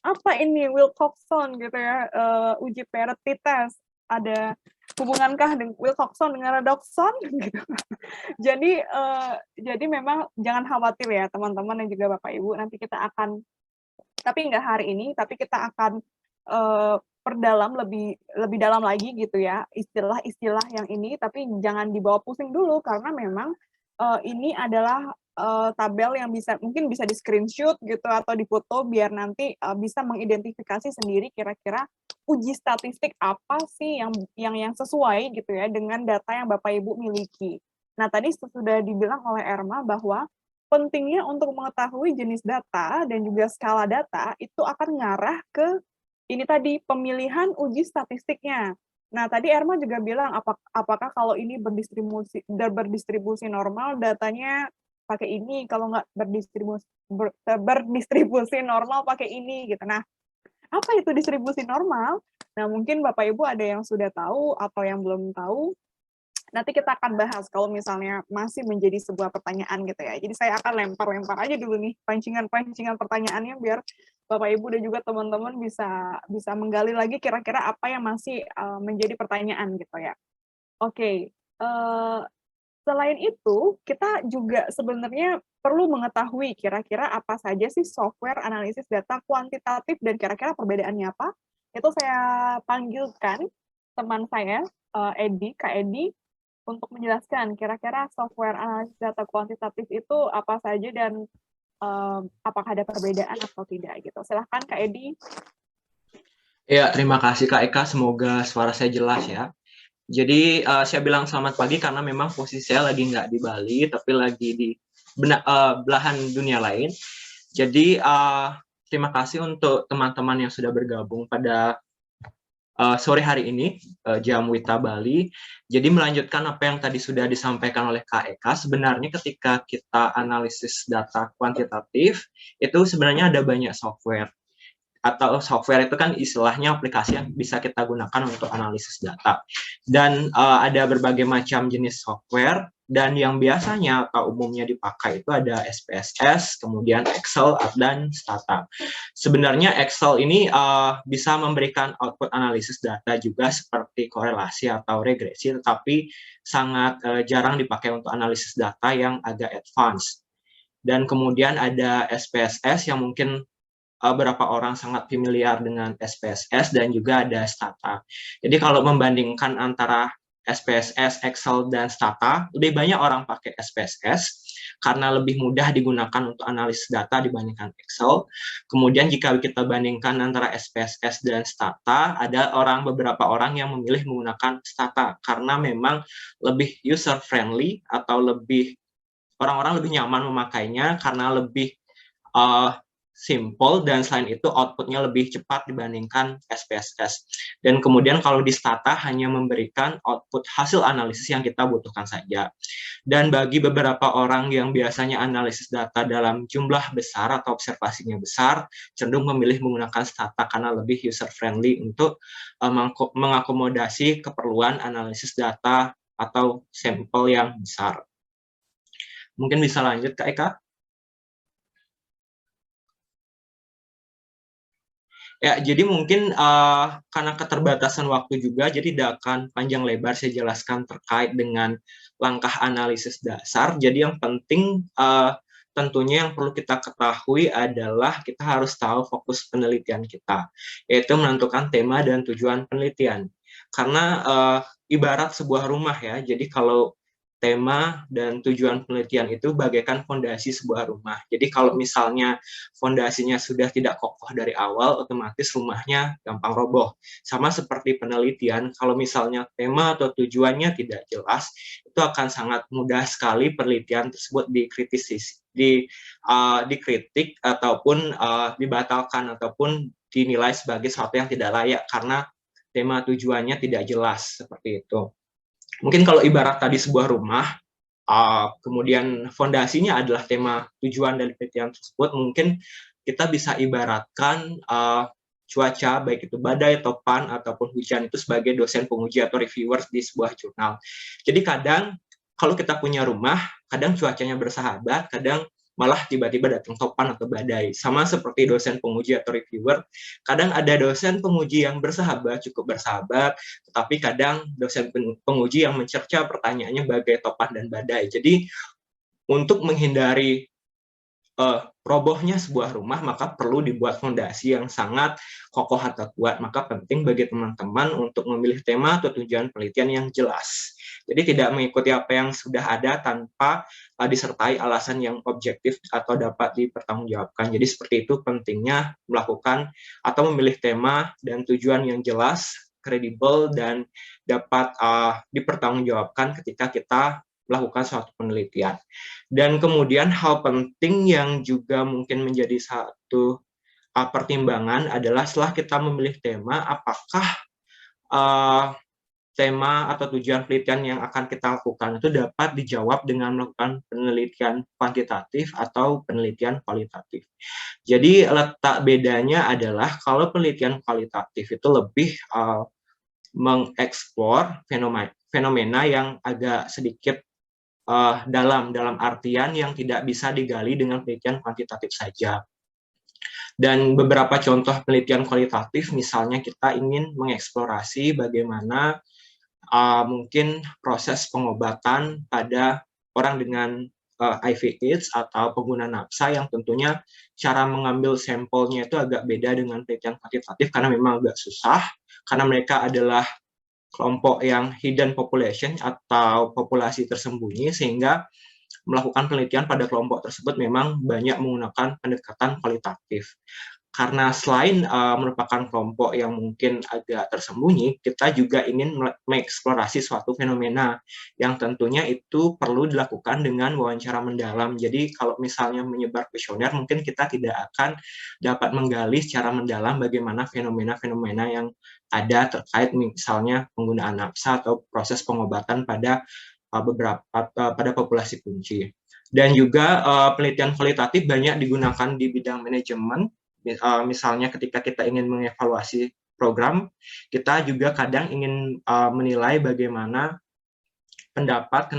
Apa ini Wilcoxon gitu ya, uji parity test. Ada hubungankah dengan Wilcoxon dengan redoxon gitu. Jadi memang jangan khawatir ya teman-teman dan juga Bapak Ibu, nanti kita akan, tapi nggak hari ini, tapi kita akan perdalam lebih dalam lagi gitu ya istilah-istilah yang ini, tapi jangan dibawa pusing dulu karena memang ini adalah tabel yang mungkin bisa di screenshot gitu atau difoto biar nanti bisa mengidentifikasi sendiri kira-kira uji statistik apa sih yang sesuai gitu ya dengan data yang Bapak Ibu miliki. Nah, tadi sudah dibilang oleh Erma bahwa pentingnya untuk mengetahui jenis data dan juga skala data itu akan ngarah ke ini tadi pemilihan uji statistiknya. Nah, tadi Erma juga bilang apakah kalau ini berdistribusi normal datanya pakai ini, kalau nggak berdistribusi normal pakai ini gitu. Nah, apa itu distribusi normal? Nah, mungkin Bapak Ibu ada yang sudah tahu atau yang belum tahu. Nanti kita akan bahas kalau misalnya masih menjadi sebuah pertanyaan gitu ya. Jadi saya akan lempar-lempar aja dulu nih pancingan-pancingan pertanyaannya biar Bapak Ibu dan juga teman-teman bisa menggali lagi kira-kira apa yang masih menjadi pertanyaan gitu ya. Oke, selain itu kita juga sebenarnya perlu mengetahui kira-kira apa saja sih software analisis data kuantitatif dan kira-kira perbedaannya apa. Itu saya panggilkan teman saya, Kak Edi, untuk menjelaskan kira-kira software analisis data kuantitatif itu apa saja dan apakah ada perbedaan atau tidak gitu. Silahkan Kak Edi. Ya, terima kasih Kak Eka. Semoga suara saya jelas ya. Jadi saya bilang selamat pagi karena memang posisi saya lagi nggak di Bali, tapi lagi di belahan dunia lain. Jadi terima kasih untuk teman-teman yang sudah bergabung pada sore hari ini, jam Wita Bali. Jadi melanjutkan apa yang tadi sudah disampaikan oleh Kak Eka, sebenarnya ketika kita analisis data kuantitatif, itu sebenarnya ada banyak software. Atau software itu kan istilahnya aplikasi yang bisa kita gunakan untuk analisis data. Dan ada berbagai macam jenis software, Dan yang biasanya atau umumnya dipakai itu ada SPSS, kemudian Excel, dan Stata. Sebenarnya Excel ini bisa memberikan output analisis data juga seperti korelasi atau regresi, tetapi sangat jarang dipakai untuk analisis data yang agak advance. Dan kemudian ada SPSS yang mungkin beberapa orang sangat familiar dengan SPSS, dan juga ada Stata. Jadi kalau membandingkan antara SPSS, Excel, dan Stata, lebih banyak orang pakai SPSS karena lebih mudah digunakan untuk analisis data dibandingkan Excel. Kemudian jika kita bandingkan antara SPSS dan Stata, ada beberapa orang yang memilih menggunakan Stata karena memang lebih user friendly atau orang-orang lebih nyaman memakainya karena lebih simple, dan selain itu outputnya lebih cepat dibandingkan SPSS. Dan kemudian kalau di Stata hanya memberikan output hasil analisis yang kita butuhkan saja. Dan bagi beberapa orang yang biasanya analisis data dalam jumlah besar atau observasinya besar, cenderung memilih menggunakan Stata karena lebih user friendly untuk mengakomodasi keperluan analisis data atau sampel yang besar. Mungkin bisa lanjut Kak Eka. Ya, jadi mungkin karena keterbatasan waktu juga, jadi tidak akan panjang lebar saya jelaskan terkait dengan langkah analisis dasar. Jadi yang penting tentunya yang perlu kita ketahui adalah kita harus tahu fokus penelitian kita, yaitu menentukan tema dan tujuan penelitian. Karena ibarat sebuah rumah ya, jadi kalau tema dan tujuan penelitian itu bagaikan fondasi sebuah rumah. Jadi kalau misalnya fondasinya sudah tidak kokoh dari awal, otomatis rumahnya gampang roboh. Sama seperti penelitian, kalau misalnya tema atau tujuannya tidak jelas, itu akan sangat mudah sekali penelitian tersebut dikritik ataupun dibatalkan ataupun dinilai sebagai sesuatu yang tidak layak karena tema tujuannya tidak jelas, seperti itu. Mungkin kalau ibarat tadi sebuah rumah, kemudian fondasinya adalah tema tujuan dari penelitian tersebut, mungkin kita bisa ibaratkan cuaca, baik itu badai, topan, ataupun hujan itu sebagai dosen penguji atau reviewers di sebuah jurnal. Jadi kadang kalau kita punya rumah, kadang cuacanya bersahabat, kadang malah tiba-tiba datang topan atau badai. Sama seperti dosen penguji atau reviewer, kadang ada dosen penguji yang cukup bersahabat, tetapi kadang dosen penguji yang mencerca pertanyaannya bagai topan dan badai. Jadi untuk menghindari robohnya sebuah rumah, maka perlu dibuat fondasi yang sangat kokoh atau kuat. Maka penting bagi teman-teman untuk memilih tema atau tujuan penelitian yang jelas. Jadi tidak mengikuti apa yang sudah ada tanpa disertai alasan yang objektif atau dapat dipertanggungjawabkan. Jadi seperti itu pentingnya melakukan atau memilih tema dan tujuan yang jelas, kredibel, dan dapat dipertanggungjawabkan ketika kita melakukan suatu penelitian. Dan kemudian hal penting yang juga mungkin menjadi satu pertimbangan adalah setelah kita memilih tema, apakah tema atau tujuan penelitian yang akan kita lakukan itu dapat dijawab dengan melakukan penelitian kuantitatif atau penelitian kualitatif. Jadi letak bedanya adalah kalau penelitian kualitatif itu lebih mengeksplor fenomena yang agak sedikit dalam artian yang tidak bisa digali dengan penelitian kuantitatif saja. Dan beberapa contoh penelitian kualitatif, misalnya kita ingin mengeksplorasi bagaimana mungkin proses pengobatan pada orang dengan HIV/AIDS atau pengguna nafsa, yang tentunya cara mengambil sampelnya itu agak beda dengan penelitian kuantitatif karena memang agak susah, karena mereka adalah kelompok yang hidden population atau populasi tersembunyi, sehingga melakukan penelitian pada kelompok tersebut memang banyak menggunakan pendekatan kualitatif. Karena selain merupakan kelompok yang mungkin agak tersembunyi, kita juga ingin mengeksplorasi suatu fenomena yang tentunya itu perlu dilakukan dengan wawancara mendalam. Jadi kalau misalnya menyebar kuesioner, mungkin kita tidak akan dapat menggali secara mendalam bagaimana fenomena-fenomena yang ada terkait misalnya penggunaan nafsa atau proses pengobatan pada pada populasi kunci. Dan juga penelitian kualitatif banyak digunakan di bidang manajemen. Misalnya ketika kita ingin mengevaluasi program, kita juga kadang ingin menilai bagaimana pendapat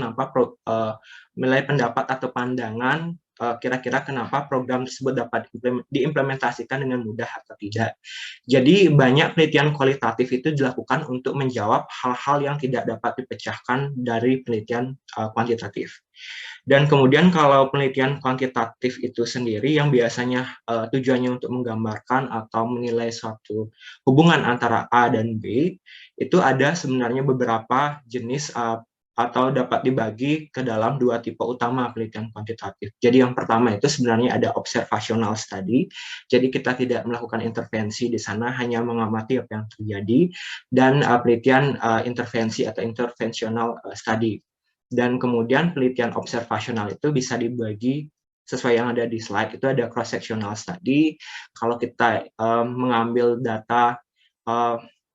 menilai pendapat atau pandangan kira-kira kenapa program tersebut dapat diimplementasikan dengan mudah atau tidak. Jadi banyak penelitian kualitatif itu dilakukan untuk menjawab hal-hal yang tidak dapat dipecahkan dari penelitian kuantitatif. Dan kemudian kalau penelitian kuantitatif itu sendiri yang biasanya tujuannya untuk menggambarkan atau menilai suatu hubungan antara A dan B, itu ada sebenarnya beberapa jenis atau dapat dibagi ke dalam dua tipe utama penelitian kuantitatif. Jadi yang pertama itu sebenarnya ada observational study, jadi kita tidak melakukan intervensi di sana, hanya mengamati apa yang terjadi, dan penelitian intervensi atau interventional study. Dan kemudian penelitian observational itu bisa dibagi sesuai yang ada di slide, itu ada cross-sectional study, kalau kita mengambil data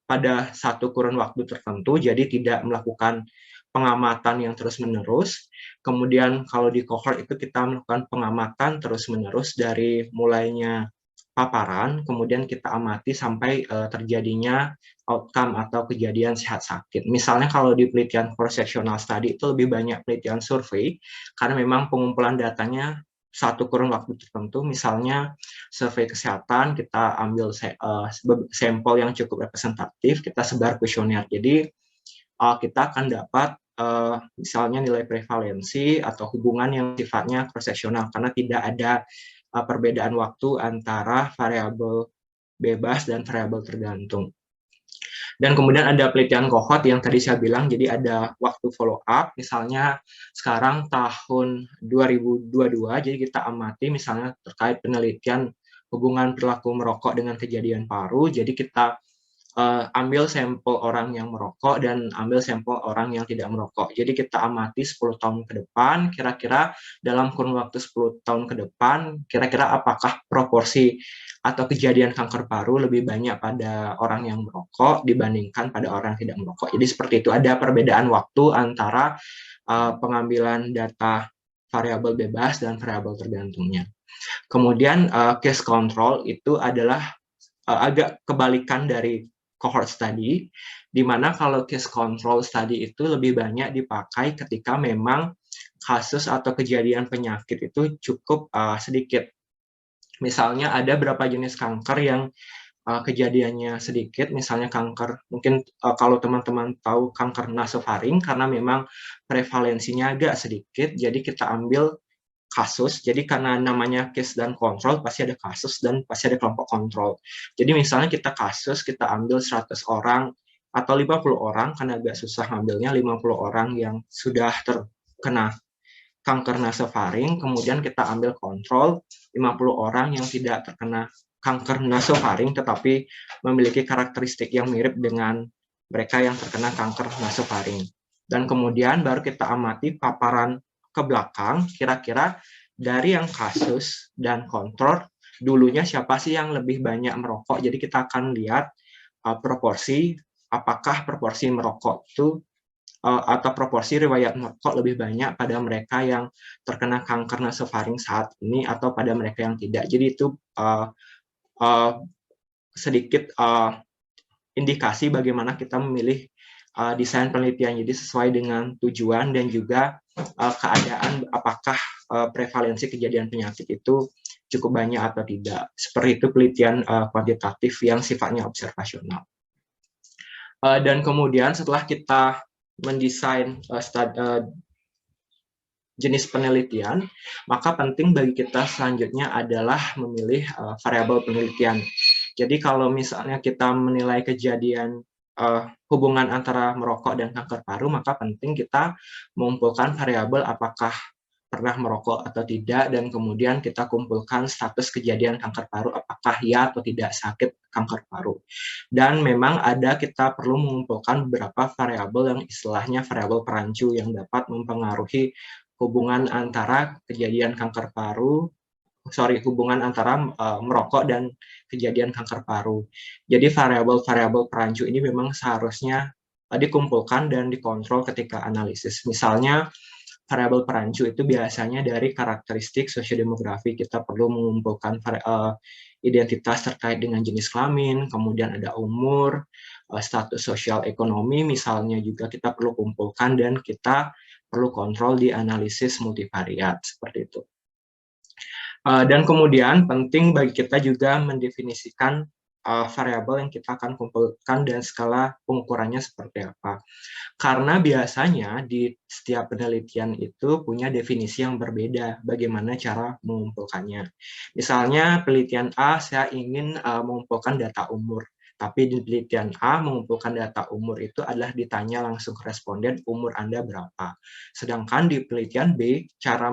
pada satu kurun waktu tertentu, jadi tidak melakukan pengamatan yang terus-menerus. Kemudian kalau di cohort itu kita melakukan pengamatan terus-menerus dari mulainya paparan, kemudian kita amati sampai terjadinya outcome atau kejadian sehat sakit. Misalnya kalau di penelitian cross-sectional study itu lebih banyak penelitian survei, karena memang pengumpulan datanya satu kurun waktu tertentu, misalnya survei kesehatan, kita ambil sampel yang cukup representatif, kita sebar kuesioner. Jadi kita akan dapat misalnya nilai prevalensi atau hubungan yang sifatnya cross-sectional, karena tidak ada perbedaan waktu antara variabel bebas dan variabel tergantung. Dan kemudian ada penelitian cohort yang tadi saya bilang, jadi ada waktu follow up, misalnya sekarang tahun 2022, jadi kita amati misalnya terkait penelitian hubungan perilaku merokok dengan kejadian paru, jadi kita ambil sampel orang yang merokok dan ambil sampel orang yang tidak merokok. Jadi kita amati 10 tahun ke depan, kira-kira dalam kurun waktu 10 tahun ke depan, kira-kira apakah proporsi atau kejadian kanker paru lebih banyak pada orang yang merokok dibandingkan pada orang yang tidak merokok. Jadi seperti itu, ada perbedaan waktu antara pengambilan data variabel bebas dan variabel tergantungnya. Kemudian case control itu adalah agak kebalikan dari cohort study, di mana kalau case control study itu lebih banyak dipakai ketika memang kasus atau kejadian penyakit itu cukup sedikit. Misalnya ada berapa jenis kanker yang kejadiannya sedikit, misalnya kanker, mungkin kalau teman-teman tahu kanker nasofaring, karena memang prevalensinya agak sedikit, jadi kita ambil kasus, jadi karena namanya case dan kontrol, pasti ada kasus dan pasti ada kelompok kontrol. Jadi misalnya kita kasus, kita ambil 100 orang atau 50 orang, karena agak susah ngambilnya, 50 orang yang sudah terkena kanker nasofaring, kemudian kita ambil kontrol 50 orang yang tidak terkena kanker nasofaring, tetapi memiliki karakteristik yang mirip dengan mereka yang terkena kanker nasofaring. Dan kemudian baru kita amati paparan ke belakang, kira-kira dari yang kasus dan kontrol, dulunya siapa sih yang lebih banyak merokok. Jadi kita akan lihat proporsi, apakah proporsi merokok itu atau proporsi riwayat merokok lebih banyak pada mereka yang terkena kanker nasofaring saat ini atau pada mereka yang tidak. Jadi itu sedikit indikasi bagaimana kita memilih desain penelitian, jadi sesuai dengan tujuan dan juga keadaan apakah prevalensi kejadian penyakit itu cukup banyak atau tidak. Seperti itu penelitian kuantitatif yang sifatnya observasional. Dan kemudian setelah kita mendesain jenis penelitian, maka penting bagi kita selanjutnya adalah memilih variabel penelitian. Jadi kalau misalnya kita menilai kejadian hubungan antara merokok dan kanker paru, maka penting kita mengumpulkan variabel apakah pernah merokok atau tidak, dan kemudian kita kumpulkan status kejadian kanker paru, apakah ya atau tidak sakit kanker paru. Dan memang kita perlu mengumpulkan beberapa variabel yang istilahnya variabel perancu yang dapat mempengaruhi hubungan antara kejadian kanker paru, hubungan antara merokok dan kejadian kanker paru. Jadi variabel-variabel perancu ini memang seharusnya dikumpulkan dan dikontrol ketika analisis. Misalnya variabel perancu itu biasanya dari karakteristik sosiodemografi, kita perlu mengumpulkan identitas terkait dengan jenis kelamin, kemudian ada umur, status sosial ekonomi misalnya juga kita perlu kumpulkan dan kita perlu kontrol di analisis multivariat seperti itu. Dan kemudian penting bagi kita juga mendefinisikan variabel yang kita akan kumpulkan dan skala pengukurannya seperti apa. Karena biasanya di setiap penelitian itu punya definisi yang berbeda bagaimana cara mengumpulkannya. Misalnya penelitian A saya ingin mengumpulkan data umur, tapi di penelitian A mengumpulkan data umur itu adalah ditanya langsung ke responden umur Anda berapa. Sedangkan di penelitian B cara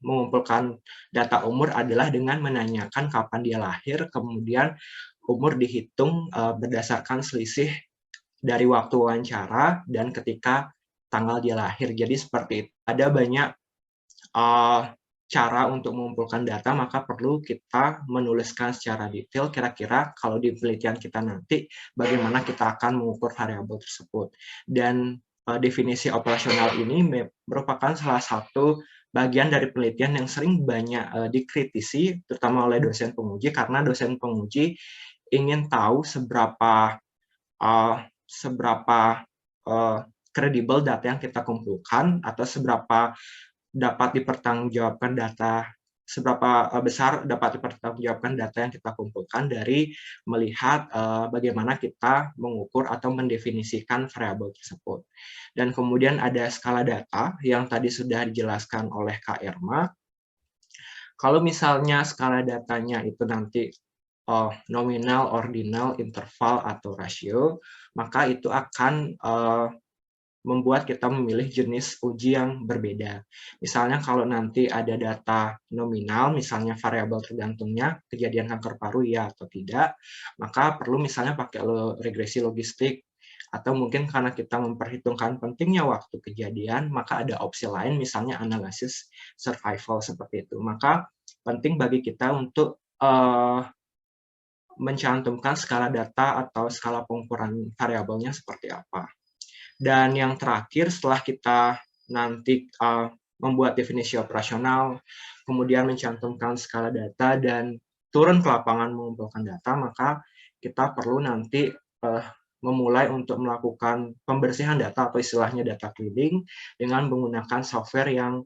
mengumpulkan data umur adalah dengan menanyakan kapan dia lahir, kemudian umur dihitung berdasarkan selisih dari waktu wawancara dan ketika tanggal dia lahir. Jadi seperti itu. Ada banyak cara untuk mengumpulkan data, maka perlu kita menuliskan secara detail kira-kira kalau di penelitian kita nanti bagaimana kita akan mengukur variabel tersebut. Dan definisi operasional ini merupakan salah satu bagian dari penelitian yang sering banyak dikritisi, terutama oleh dosen penguji, karena dosen penguji ingin tahu seberapa kredibel data yang kita kumpulkan atau seberapa dapat dipertanggungjawabkan data, seberapa besar dapat dipertanggungjawabkan data yang kita kumpulkan dari melihat bagaimana kita mengukur atau mendefinisikan variabel tersebut. Dan kemudian ada skala data yang tadi sudah dijelaskan oleh Kak Irma. Kalau misalnya skala datanya itu nanti nominal, ordinal, interval, atau rasio, maka itu akan membuat kita memilih jenis uji yang berbeda. Misalnya kalau nanti ada data nominal, misalnya variabel tergantungnya kejadian kanker paru ya atau tidak, maka perlu misalnya pakai regresi logistik, atau mungkin karena kita memperhitungkan pentingnya waktu kejadian, maka ada opsi lain misalnya analisis survival seperti itu. Maka penting bagi kita untuk mencantumkan skala data atau skala pengukuran variabelnya seperti apa. Dan yang terakhir, setelah kita nanti membuat definisi operasional, kemudian mencantumkan skala data dan turun ke lapangan mengumpulkan data, maka kita perlu nanti memulai untuk melakukan pembersihan data atau istilahnya data cleaning dengan menggunakan software yang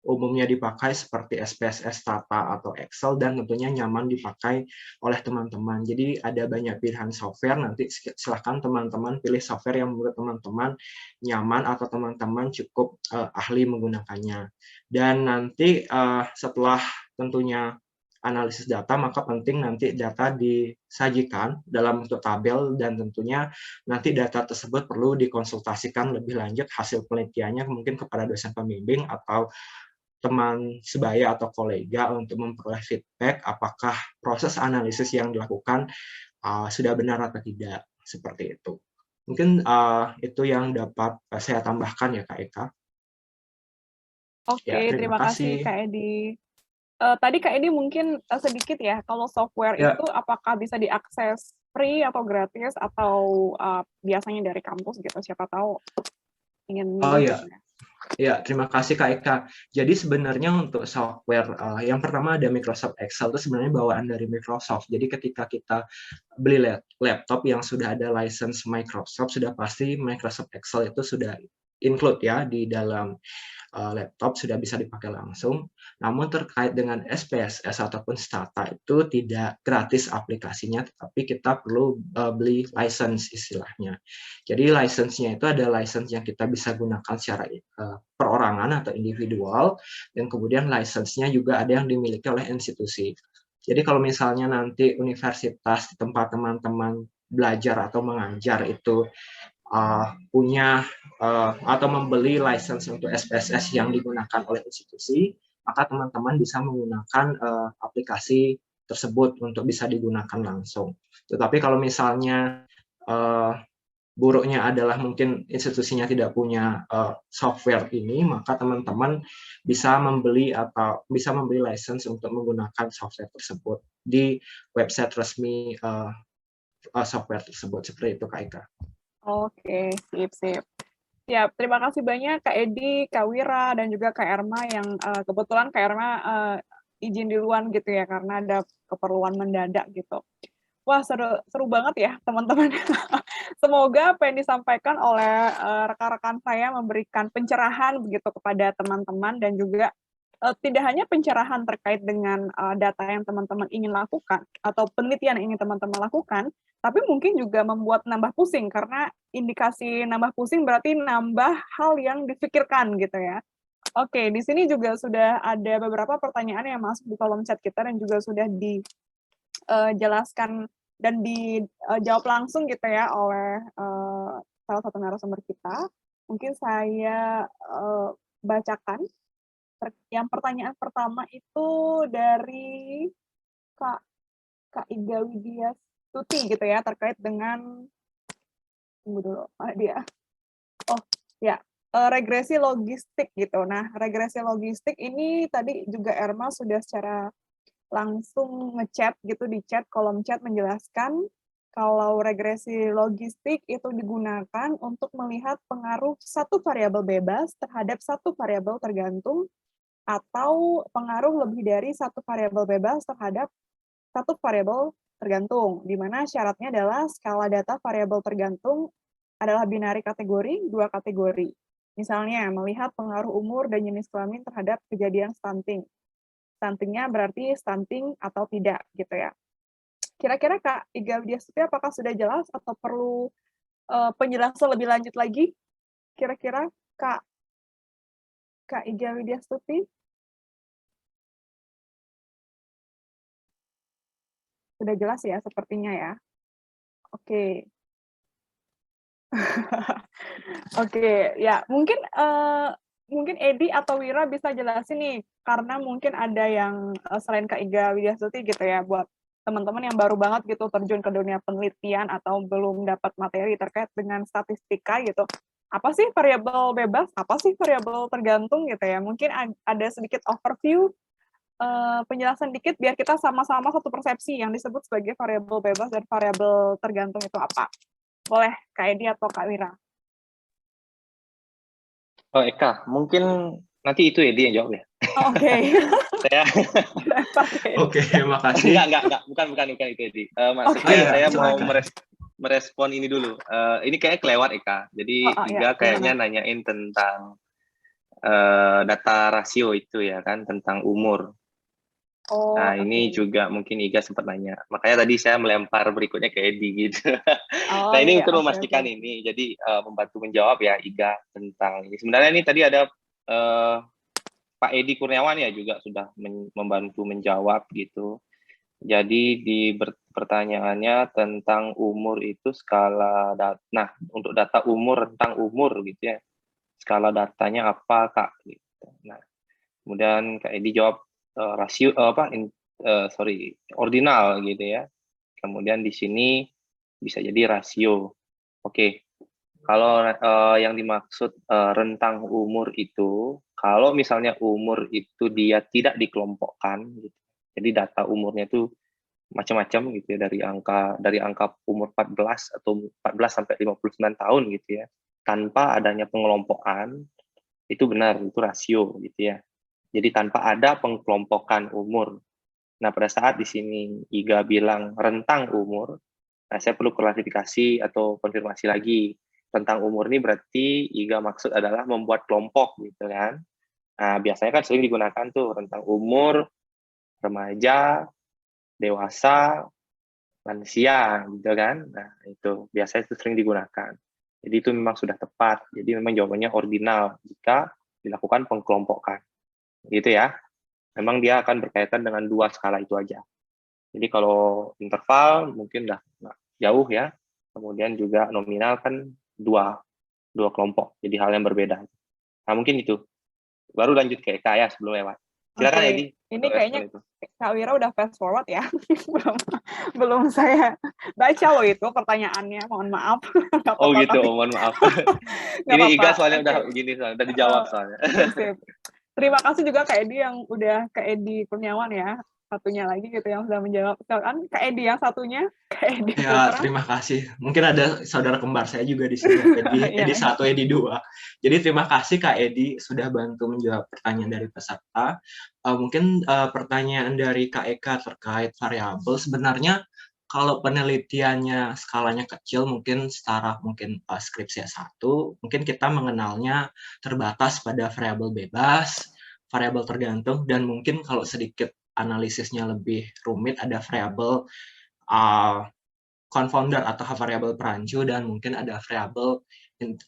umumnya dipakai seperti SPSS, Stata, atau Excel, dan tentunya nyaman dipakai oleh teman-teman. Jadi ada banyak pilihan software, nanti silahkan teman-teman pilih software yang menurut teman-teman nyaman atau teman-teman cukup ahli menggunakannya. Dan nanti setelah tentunya analisis data, maka penting nanti data disajikan dalam bentuk tabel dan tentunya nanti data tersebut perlu dikonsultasikan lebih lanjut hasil penelitiannya mungkin kepada dosen pembimbing atau teman sebaya atau kolega untuk memperoleh feedback apakah proses analisis yang dilakukan sudah benar atau tidak, seperti itu. Mungkin itu yang dapat saya tambahkan ya Kak Eka. Oke, Ya, terima kasih Kak Edi. Tadi Kak Edi mungkin sedikit ya, kalau software Ya. itu apakah bisa diakses free atau gratis atau biasanya dari kampus gitu, siapa tahu ingin ya. Ya, terima kasih Kak Eka. Jadi sebenarnya untuk software, yang pertama ada Microsoft Excel, itu sebenarnya bawaan dari Microsoft. Jadi ketika kita beli laptop yang sudah ada license Microsoft, sudah pasti Microsoft Excel itu sudah include ya di dalam laptop, sudah bisa dipakai langsung. Namun terkait dengan SPSS ataupun Stata itu tidak gratis aplikasinya, tetapi kita perlu beli license istilahnya. Jadi license-nya itu ada license yang kita bisa gunakan secara perorangan atau individual, dan kemudian license-nya juga ada yang dimiliki oleh institusi. Jadi kalau misalnya nanti universitas di tempat teman-teman belajar atau mengajar itu punya atau membeli license untuk SPSS yang digunakan oleh institusi, maka teman-teman bisa menggunakan aplikasi tersebut untuk bisa digunakan langsung. Tetapi kalau misalnya buruknya adalah mungkin institusinya tidak punya software ini, maka teman-teman bisa membeli license untuk menggunakan software tersebut di website resmi software tersebut. Seperti itu Kak Eka. Oke, sip. Siap, terima kasih banyak Kak Edi, Kak Wira, dan juga Kak Erma yang kebetulan Kak Erma izin duluan gitu ya, karena ada keperluan mendadak gitu. Wah, seru banget ya, teman-teman. Semoga apa yang disampaikan oleh rekan-rekan saya memberikan pencerahan begitu kepada teman-teman dan juga tidak hanya pencerahan terkait dengan data yang teman-teman ingin lakukan atau penelitian yang ingin teman-teman lakukan, tapi mungkin juga membuat nambah pusing karena indikasi nambah pusing berarti nambah hal yang difikirkan gitu ya. Oke, di sini juga sudah ada beberapa pertanyaan yang masuk di kolom chat kita dan juga sudah dijelaskan dan dijawab langsung gitu ya oleh salah satu narasumber kita. Mungkin saya bacakan. Yang pertanyaan pertama itu dari Kak Iga Widya Stuti gitu ya, terkait dengan, tunggu dulu, dia. Oh ya, regresi logistik gitu. Nah, regresi logistik ini tadi juga Erma sudah secara langsung ngechat gitu di chat, kolom chat menjelaskan kalau regresi logistik itu digunakan untuk melihat pengaruh satu variabel bebas terhadap satu variabel tergantung atau pengaruh lebih dari satu variabel bebas terhadap satu variabel tergantung, di mana syaratnya adalah skala data variabel tergantung adalah binari kategori, dua kategori. Misalnya, melihat pengaruh umur dan jenis kelamin terhadap kejadian stunting. Stuntingnya berarti stunting atau tidak, gitu ya. Kira-kira Kak Iga Widya Stuti apakah sudah jelas atau perlu penjelasan lebih lanjut lagi? Kira-kira Kak Iga Widya Stuti? Sudah jelas ya sepertinya ya. Oke. Oke, ya mungkin mungkin Edi atau Wira bisa jelasin nih, karena mungkin ada yang selain Kak Iga Widya Stuti gitu ya, buat teman-teman yang baru banget gitu terjun ke dunia penelitian atau belum dapat materi terkait dengan statistika gitu. Apa sih variabel bebas? Apa sih variabel tergantung gitu ya? Mungkin ada sedikit overview penjelasan dikit biar kita sama-sama satu persepsi yang disebut sebagai variabel bebas dan variabel tergantung itu apa. Boleh Kak Edi atau Kak Wira? Oh Eka, mungkin nanti itu Edi yang jawab ya. Oke. Saya Oke, makasih. Enggak, bukan itu Edi. Maksudnya saya mau merespon ini dulu. Ini kayaknya kelewat Eka. Jadi Iga kayaknya nanyain tentang data rasio itu ya kan, tentang umur. Nah, ini juga mungkin Iga sempat nanya. Makanya tadi saya melempar berikutnya ke Edi gitu. Nah, ini untuk memastikan ini. Jadi membantu menjawab ya Iga tentang ini. Sebenarnya ini tadi ada Pak Edi Kurniawan ya juga sudah membantu menjawab gitu. Jadi di pertanyaannya tentang umur itu skala data. Nah, untuk data umur, rentang umur gitu ya. Skala datanya apa, Kak? Gitu. Nah, kemudian Kak Edi jawab rasio ordinal gitu ya. Kemudian di sini bisa jadi rasio. Oke. Kalau yang dimaksud rentang umur itu, kalau misalnya umur itu dia tidak dikelompokkan gitu. Jadi data umurnya itu macam-macam gitu ya, dari angka umur 14 atau 14 sampai 59 tahun gitu ya. Tanpa adanya pengelompokan, itu benar, itu rasio gitu ya. Jadi tanpa ada pengkelompokan umur. Nah, pada saat di sini Iga bilang rentang umur, nah saya perlu klarifikasi atau konfirmasi lagi. Rentang umur ini berarti Iga maksud adalah membuat kelompok gitu kan. Nah, biasanya kan sering digunakan tuh rentang umur, remaja, dewasa, lansia gitu kan. Nah, itu biasanya itu sering digunakan. Jadi itu memang sudah tepat. Jadi memang jawabannya ordinal jika dilakukan pengkelompokan. Gitu ya. Memang dia akan berkaitan dengan dua skala itu aja. Jadi kalau interval mungkin udah jauh ya. Kemudian juga nominal kan dua kelompok. Jadi hal yang berbeda. Nah mungkin itu. Baru lanjut ke Eka ya sebelum lewat. Silakan Edi. Ini kayaknya Kak Wira udah fast forward ya. belum saya baca loh itu pertanyaannya. Mohon maaf. Oh gitu, mohon maaf. Ini Iga soalnya udah begini, udah dijawab soalnya. Terima kasih juga Kak Edi yang udah Kak Edi Kurniawan ya. Satunya lagi gitu yang sudah menjawab. Kan Kak Edi yang satunya, Kak Edi Ya, terima kasih. Mungkin ada saudara kembar saya juga di sini, Edi 1, Edi 2. Jadi terima kasih Kak Edi sudah bantu menjawab pertanyaan dari peserta. Mungkin pertanyaan dari Kak Eka terkait variabel, sebenarnya Kalau penelitiannya skalanya kecil, mungkin setara mungkin skripsi S1, mungkin kita mengenalnya terbatas pada variabel bebas, variabel tergantung, dan mungkin kalau sedikit analisisnya lebih rumit ada variabel confounder atau variabel perancu, dan mungkin ada variabel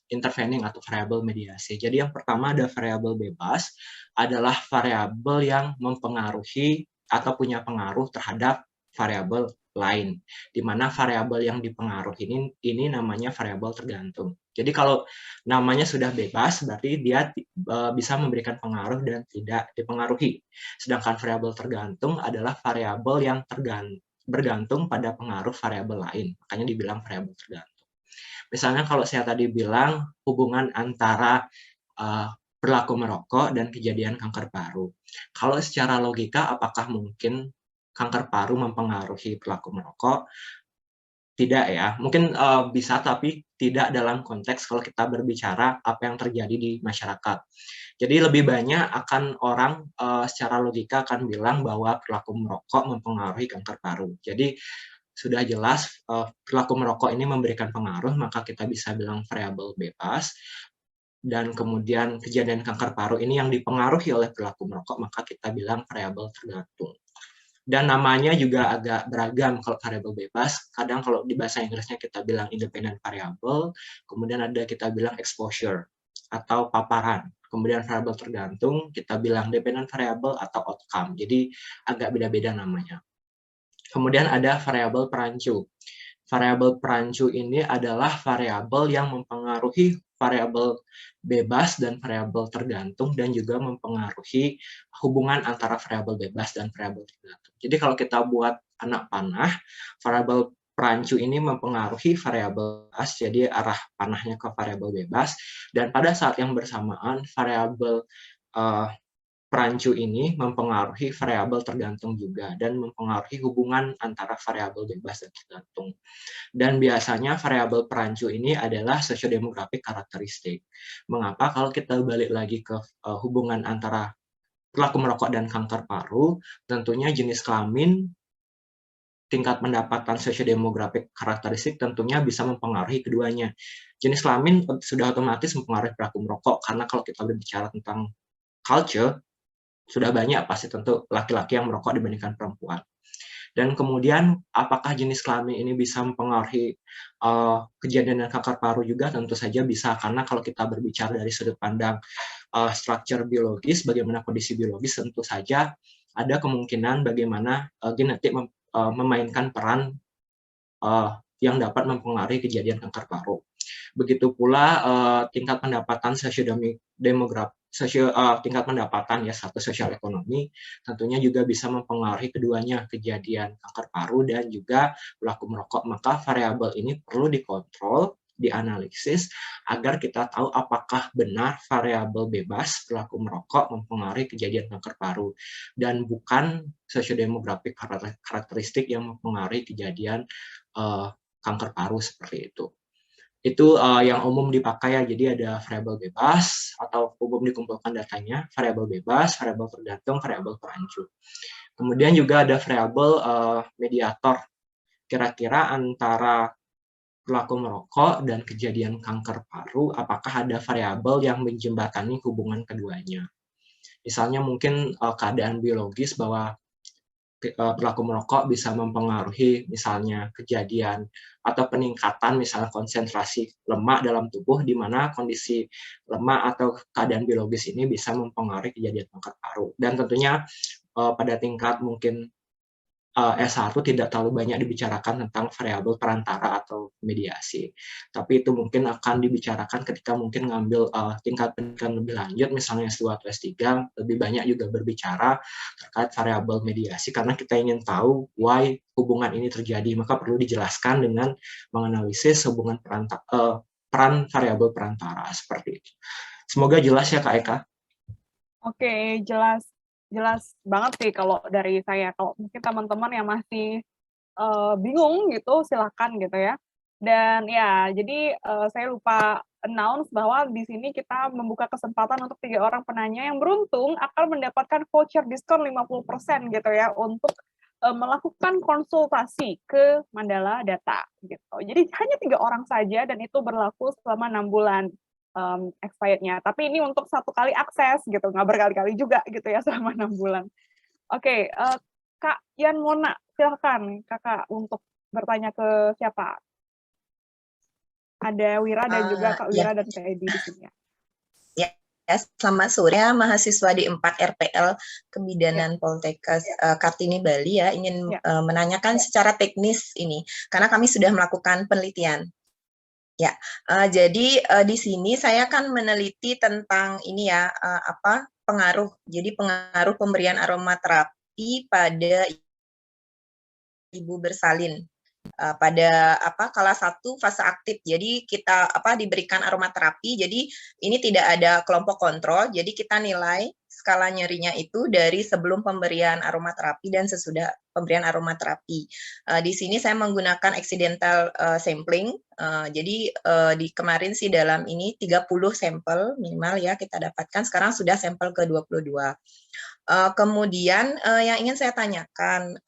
intervening atau variabel mediasi. Jadi yang pertama ada variabel bebas, adalah variabel yang mempengaruhi atau punya pengaruh terhadap variabel lain, di mana variabel yang dipengaruhi ini namanya variabel tergantung. Jadi kalau namanya sudah bebas, berarti dia bisa memberikan pengaruh dan tidak dipengaruhi. Sedangkan variabel tergantung adalah variabel yang bergantung pada pengaruh variabel lain, makanya dibilang variabel tergantung. Misalnya kalau saya tadi bilang hubungan antara perilaku merokok dan kejadian kanker paru. Kalau secara logika, apakah mungkin kanker paru mempengaruhi perilaku merokok? Tidak ya, mungkin bisa, tapi tidak dalam konteks kalau kita berbicara apa yang terjadi di masyarakat. Jadi lebih banyak akan orang secara logika akan bilang bahwa perilaku merokok mempengaruhi kanker paru. Jadi sudah jelas perilaku merokok ini memberikan pengaruh, maka kita bisa bilang variabel bebas. Dan kemudian kejadian kanker paru ini yang dipengaruhi oleh perilaku merokok, maka kita bilang variabel tergantung. Dan namanya juga agak beragam kalau variabel bebas. Kadang kalau di bahasa Inggrisnya kita bilang independent variable, kemudian ada kita bilang exposure atau paparan. Kemudian variabel tergantung kita bilang dependent variable atau outcome. Jadi agak beda-beda namanya. Kemudian ada variabel perancu. Variabel perancu ini adalah variabel yang mempengaruhi variabel bebas dan variabel tergantung, dan juga mempengaruhi hubungan antara variabel bebas dan variabel tergantung. Jadi kalau kita buat anak panah, variabel perancu ini mempengaruhi variabel bebas, jadi arah panahnya ke variabel bebas, dan pada saat yang bersamaan variabel perancu ini mempengaruhi variabel tergantung juga, dan mempengaruhi hubungan antara variabel bebas dan tergantung. Dan biasanya variabel perancu ini adalah sosiodemografik karakteristik. Mengapa? Kalau kita balik lagi ke hubungan antara perilaku merokok dan kanker paru, tentunya jenis kelamin, tingkat pendapatan sosiodemografik karakteristik tentunya bisa mempengaruhi keduanya. Jenis kelamin sudah otomatis mempengaruhi perilaku merokok, karena kalau kita berbicara tentang culture, sudah banyak pasti tentu laki-laki yang merokok dibandingkan perempuan. Dan kemudian apakah jenis kelamin ini bisa mempengaruhi kejadian kanker paru juga? Tentu saja bisa, karena kalau kita berbicara dari sudut pandang struktur biologis, bagaimana kondisi biologis, tentu saja ada kemungkinan bagaimana genetik memainkan peran yang dapat mempengaruhi kejadian kanker paru. Begitu pula tingkat pendapatan tingkat pendapatan ya, status sosial ekonomi tentunya juga bisa mempengaruhi keduanya, kejadian kanker paru dan juga perilaku merokok. Maka variabel ini perlu dikontrol, dianalisis agar kita tahu apakah benar variabel bebas perilaku merokok mempengaruhi kejadian kanker paru, dan bukan sosiodemografik karakteristik yang mempengaruhi kejadian kanker paru seperti itu. Itu yang umum dipakai ya, jadi ada variabel bebas atau umum dikumpulkan datanya, variabel bebas, variabel tergantung, variabel perancu. Kemudian juga ada variabel mediator, kira-kira antara perilaku merokok dan kejadian kanker paru, apakah ada variabel yang menjembatani hubungan keduanya. Misalnya mungkin keadaan biologis bahwa perilaku merokok bisa mempengaruhi misalnya kejadian atau peningkatan misalnya konsentrasi lemak dalam tubuh, di mana kondisi lemak atau keadaan biologis ini bisa mempengaruhi kejadian kanker paru. Dan tentunya pada tingkat mungkin S1 tidak terlalu banyak dibicarakan tentang variabel perantara atau mediasi. Tapi itu mungkin akan dibicarakan ketika mungkin ngambil tingkat pendidikan lebih lanjut, misalnya S2 atau S3, lebih banyak juga berbicara terkait variabel mediasi, karena kita ingin tahu why hubungan ini terjadi, maka perlu dijelaskan dengan menganalisis hubungan peran variabel perantara seperti itu. Semoga jelas ya Kak Eka. Oke, jelas banget sih kalau dari saya. Kalau mungkin teman-teman yang masih bingung gitu, silakan gitu ya. Dan ya, jadi saya lupa announce bahwa di sini kita membuka kesempatan untuk 3 orang penanya yang beruntung akan mendapatkan voucher diskon 50% gitu ya untuk melakukan konsultasi ke Mandala Data gitu. Jadi hanya 3 orang saja dan itu berlaku selama 6 bulan expirednya. Tapi ini untuk 1 kali akses gitu, nggak berkali-kali juga gitu ya selama 6 bulan. Oke, Kak Yan Mona, silakan Kakak untuk bertanya ke siapa? Ada Wira dan juga Kak Wira dan Kak Edi di sini. Ya, selamat sore mahasiswa di 4 RPL Kebidanan Poltekkes Kartini Bali ya, ingin menanyakan secara teknis ini karena kami sudah melakukan penelitian. Ya, jadi di sini saya kan meneliti tentang ini ya, pengaruh. Jadi pengaruh pemberian aromaterapi pada ibu bersalin pada kala 1 fase aktif. Jadi kita diberikan aromaterapi. Jadi ini tidak ada kelompok kontrol. Jadi kita nilai skala nyerinya itu dari sebelum pemberian aromaterapi dan sesudah pemberian aromaterapi. Di sini saya menggunakan accidental sampling. Jadi di kemarin sih dalam ini 30 sampel minimal ya kita dapatkan. Sekarang sudah sampel ke-22. Kemudian yang ingin saya tanyakan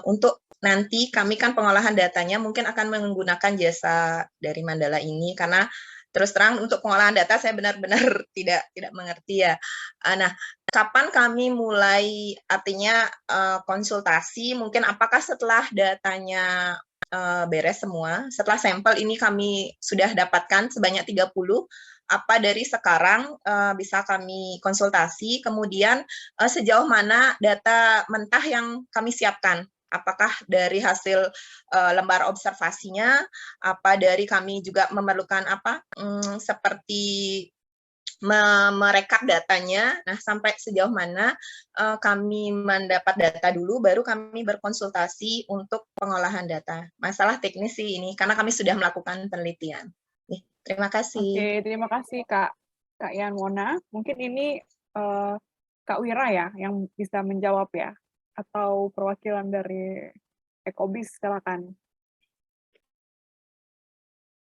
untuk nanti kami kan pengolahan datanya mungkin akan menggunakan jasa dari Mandala ini karena terus terang untuk pengolahan data saya benar-benar tidak mengerti ya. Nah, kapan kami mulai artinya konsultasi? Mungkin apakah setelah datanya beres semua, setelah sampel ini kami sudah dapatkan sebanyak 30, apa dari sekarang bisa kami konsultasi, kemudian sejauh mana data mentah yang kami siapkan? Apakah dari hasil lembar observasinya, apa dari kami juga memerlukan seperti merekap datanya. Nah, sampai sejauh mana kami mendapat data dulu, baru kami berkonsultasi untuk pengolahan data. Masalah teknis sih ini, karena kami sudah melakukan penelitian. Terima kasih. Oke, terima kasih Kak Yan Mona. Mungkin ini Kak Wira ya yang bisa menjawab ya, atau perwakilan dari Ekobis, silakan.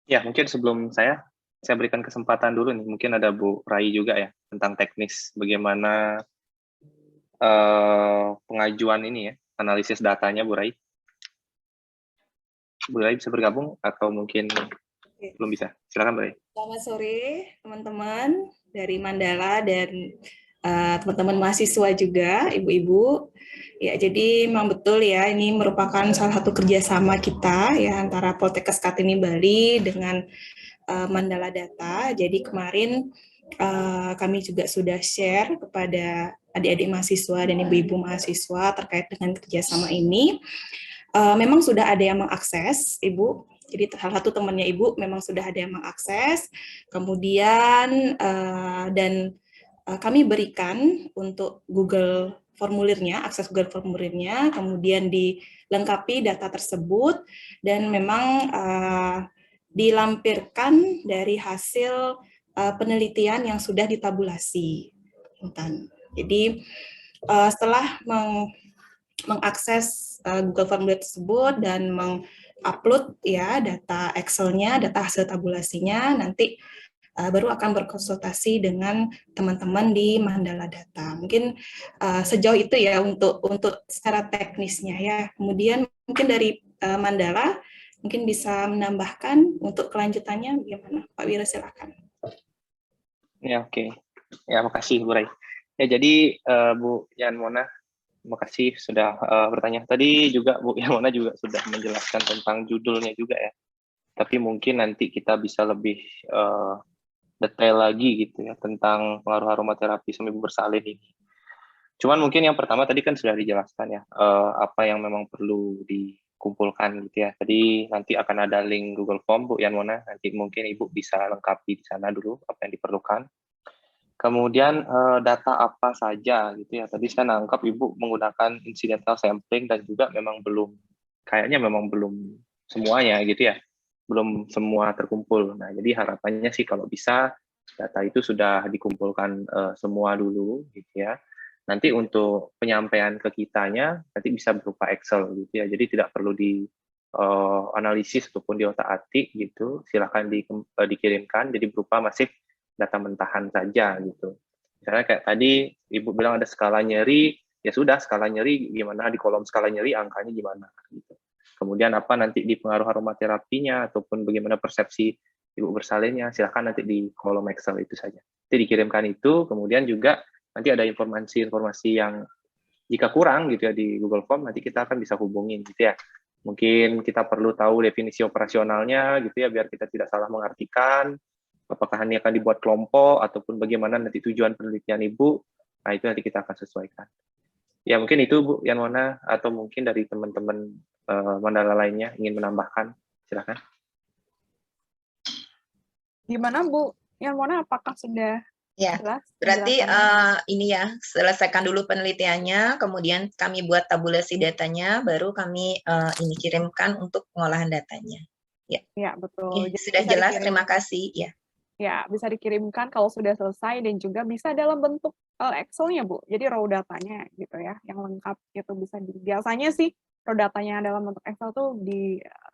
Ya, mungkin sebelum saya berikan kesempatan dulu nih, mungkin ada Bu Rai juga ya, tentang teknis bagaimana pengajuan ini ya, analisis datanya Bu Rai. Bu Rai bisa bergabung atau mungkin belum bisa? Silakan Bu Rai. Selamat sore teman-teman dari Mandala dan teman-teman mahasiswa juga, ibu-ibu. Ya, jadi memang betul ya, ini merupakan salah satu kerjasama kita ya antara Poltekkes Kartini Bali dengan Mandala Data. Jadi kemarin kami juga sudah share kepada adik-adik mahasiswa dan ibu-ibu mahasiswa terkait dengan kerjasama ini. Memang sudah ada yang mengakses, Ibu. Jadi salah satu temannya Ibu memang sudah ada yang mengakses. Kemudian dan kami berikan untuk Google formulirnya, akses Google formulirnya, kemudian dilengkapi data tersebut, dan memang dilampirkan dari hasil penelitian yang sudah ditabulasi. Jadi setelah mengakses Google Formulir tersebut dan mengupload ya data Excel-nya, data hasil tabulasinya, nanti baru akan berkonsultasi dengan teman-teman di Mandala Data. Mungkin sejauh itu ya untuk secara teknisnya ya. Kemudian mungkin dari Mandala mungkin bisa menambahkan untuk kelanjutannya bagaimana, Pak Wira, silakan. Ya, oke. Ya, makasih Bu Rai. Ya, jadi Bu Yan Mona, terima kasih sudah bertanya. Tadi juga Bu Yan Mona juga sudah menjelaskan tentang judulnya juga ya. Tapi mungkin nanti kita bisa lebih detail lagi gitu ya tentang pengaruh aromaterapi sama ibu bersalin ini. Cuman mungkin yang pertama tadi kan sudah dijelaskan ya apa yang memang perlu dikumpulkan gitu ya. Tadi nanti akan ada link Google Form Bu Yan Mona, nanti mungkin Ibu bisa lengkapi di sana dulu apa yang diperlukan. Kemudian data apa saja gitu ya. Tadi saya nangkap Ibu menggunakan incidental sampling dan juga memang kayaknya memang belum semuanya gitu ya. Belum semua terkumpul. Nah, jadi harapannya sih kalau bisa data itu sudah dikumpulkan semua dulu gitu ya. Nanti untuk penyampaian ke kitanya nanti bisa berupa Excel gitu ya. Jadi tidak perlu di analisis ataupun diotak-atik gitu. Silakan dikirimkan jadi berupa masif data mentahan saja gitu. Misalnya kayak tadi Ibu bilang ada skala nyeri, ya sudah skala nyeri gimana, di kolom skala nyeri angkanya gimana gitu. Kemudian apa nanti di pengaruh aromaterapinya ataupun bagaimana persepsi ibu bersalinnya, silahkan nanti di kolom Excel itu saja. Nanti dikirimkan itu, kemudian juga nanti ada informasi-informasi yang jika kurang gitu ya di Google Form, nanti kita akan bisa hubungin gitu ya. Mungkin kita perlu tahu definisi operasionalnya gitu ya, biar kita tidak salah mengartikan, apakah ini akan dibuat kelompok, ataupun bagaimana nanti tujuan penelitian Ibu, nah itu nanti kita akan sesuaikan. Ya mungkin itu Bu Yanmona, atau mungkin dari teman-teman Mandala lainnya ingin menambahkan, silakan. Gimana Bu Yanmona, apakah sudah Ya, jelas? berarti penjelasannya? ini ya, selesaikan dulu penelitiannya, kemudian kami buat tabulasi datanya, baru kami ini kirimkan untuk pengolahan datanya. Ya, Ya, betul. Jadi sudah bisa jelas, dikirim. terima kasih. Ya. Ya, bisa dikirimkan kalau sudah selesai dan juga bisa dalam bentuk Excel-nya, Bu. Jadi raw datanya gitu ya, yang lengkap itu bisa biasanya sih raw datanya dalam bentuk Excel tuh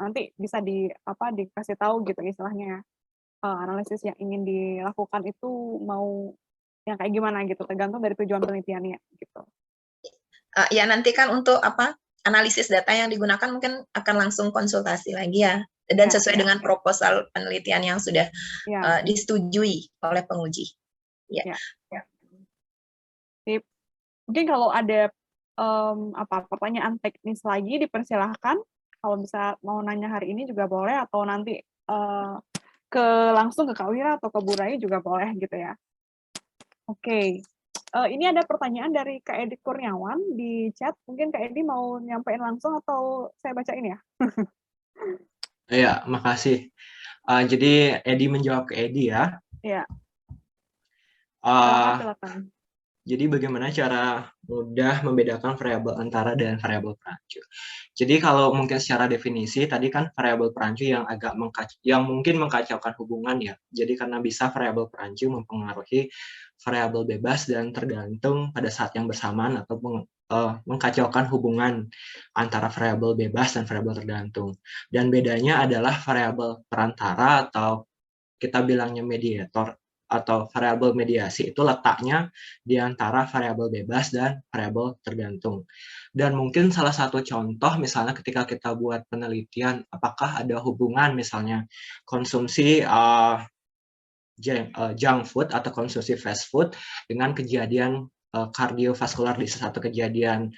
nanti bisa dikasih tahu gitu istilahnya. Analisis yang ingin dilakukan itu mau yang kayak gimana gitu, tergantung dari tujuan penelitiannya gitu. Ya nanti kan untuk analisis data yang digunakan mungkin akan langsung konsultasi lagi ya, dan sesuai dengan proposal penelitian yang sudah disetujui oleh penguji. Ya. Mungkin kalau ada pertanyaan teknis lagi dipersilahkan. Kalau bisa mau nanya hari ini juga boleh, atau nanti langsung ke Kak Wira atau ke Bu Rai juga boleh gitu ya. Oke. Ini ada pertanyaan dari Kak Edi Kurniawan di chat. Mungkin Kak Edi mau nyampein langsung atau saya bacain ya? Ya, makasih. Jadi Edi menjawab ke Edi ya. Iya. Silakan. Jadi bagaimana cara mudah membedakan variabel antara dan variabel perancu? Jadi kalau mungkin secara definisi tadi kan variabel perancu yang mungkin mengkacaukan hubungan ya. Jadi karena bisa variabel perancu mempengaruhi variabel bebas dan tergantung pada saat yang bersamaan atau mengkacaukan hubungan antara variabel bebas dan variabel tergantung. Dan bedanya adalah variabel perantara atau kita bilangnya mediator atau variabel mediasi itu letaknya di antara variabel bebas dan variabel tergantung. Dan mungkin salah satu contoh misalnya ketika kita buat penelitian apakah ada hubungan misalnya konsumsi junk food atau konsumsi fast food dengan kejadian kardiovaskular di satu kejadian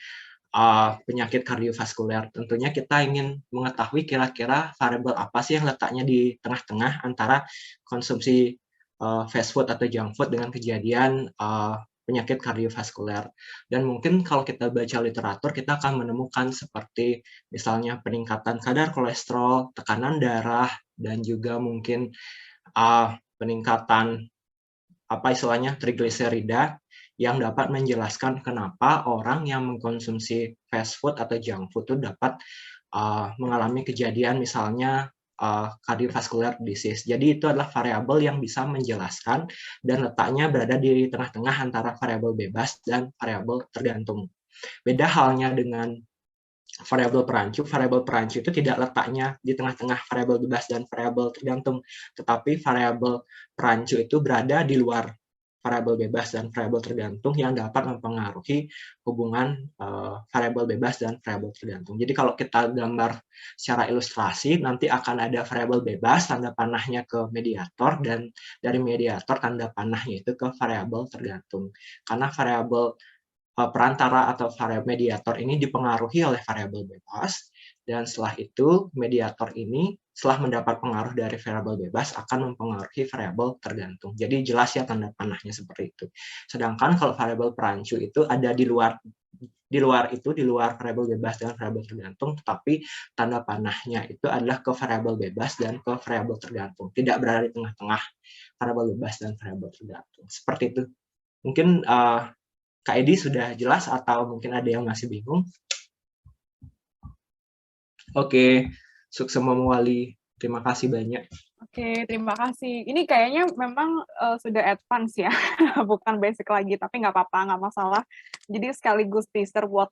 penyakit kardiovaskuler. Tentunya kita ingin mengetahui kira-kira variabel apa sih yang letaknya di tengah-tengah antara konsumsi fast food atau junk food dengan kejadian penyakit kardiovaskuler. Dan mungkin kalau kita baca literatur, kita akan menemukan seperti misalnya peningkatan kadar kolesterol, tekanan darah, dan juga mungkin peningkatan trigliserida yang dapat menjelaskan kenapa orang yang mengkonsumsi fast food atau junk food itu dapat mengalami kejadian misalnya cardiovascular disease. Jadi itu adalah variabel yang bisa menjelaskan dan letaknya berada di tengah-tengah antara variabel bebas dan variabel tergantung. Beda halnya dengan variabel perancu. Variabel perancu itu tidak letaknya di tengah-tengah variabel bebas dan variabel tergantung, tetapi variabel perancu itu berada di luar variabel bebas dan variabel tergantung yang dapat mempengaruhi hubungan variabel bebas dan variabel tergantung. Jadi kalau kita gambar secara ilustrasi, nanti akan ada variabel bebas, tanda panahnya ke mediator, dan dari mediator tanda panahnya itu ke variabel tergantung. Karena variabel perantara atau variabel mediator ini dipengaruhi oleh variabel bebas, dan setelah itu mediator ini setelah mendapat pengaruh dari variabel bebas akan mempengaruhi variabel tergantung. Jadi jelas ya tanda panahnya seperti itu. Sedangkan kalau variabel perancu itu ada di luar variabel bebas dan variabel tergantung, tetapi tanda panahnya itu adalah ke variabel bebas dan ke variabel tergantung, tidak berada di tengah-tengah variabel bebas dan variabel tergantung. Seperti itu. Mungkin Kak Edi sudah jelas atau mungkin ada yang masih bingung? Oke, sukses Wali. Terima kasih banyak. Oke, terima kasih. Ini kayaknya memang sudah advance ya, bukan basic lagi, tapi nggak apa-apa, nggak masalah. Jadi sekaligus teaser buat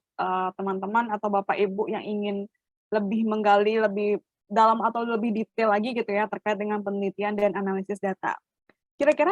teman-teman atau Bapak Ibu yang ingin lebih menggali lebih dalam atau lebih detail lagi gitu ya terkait dengan penelitian dan analisis data. Kira-kira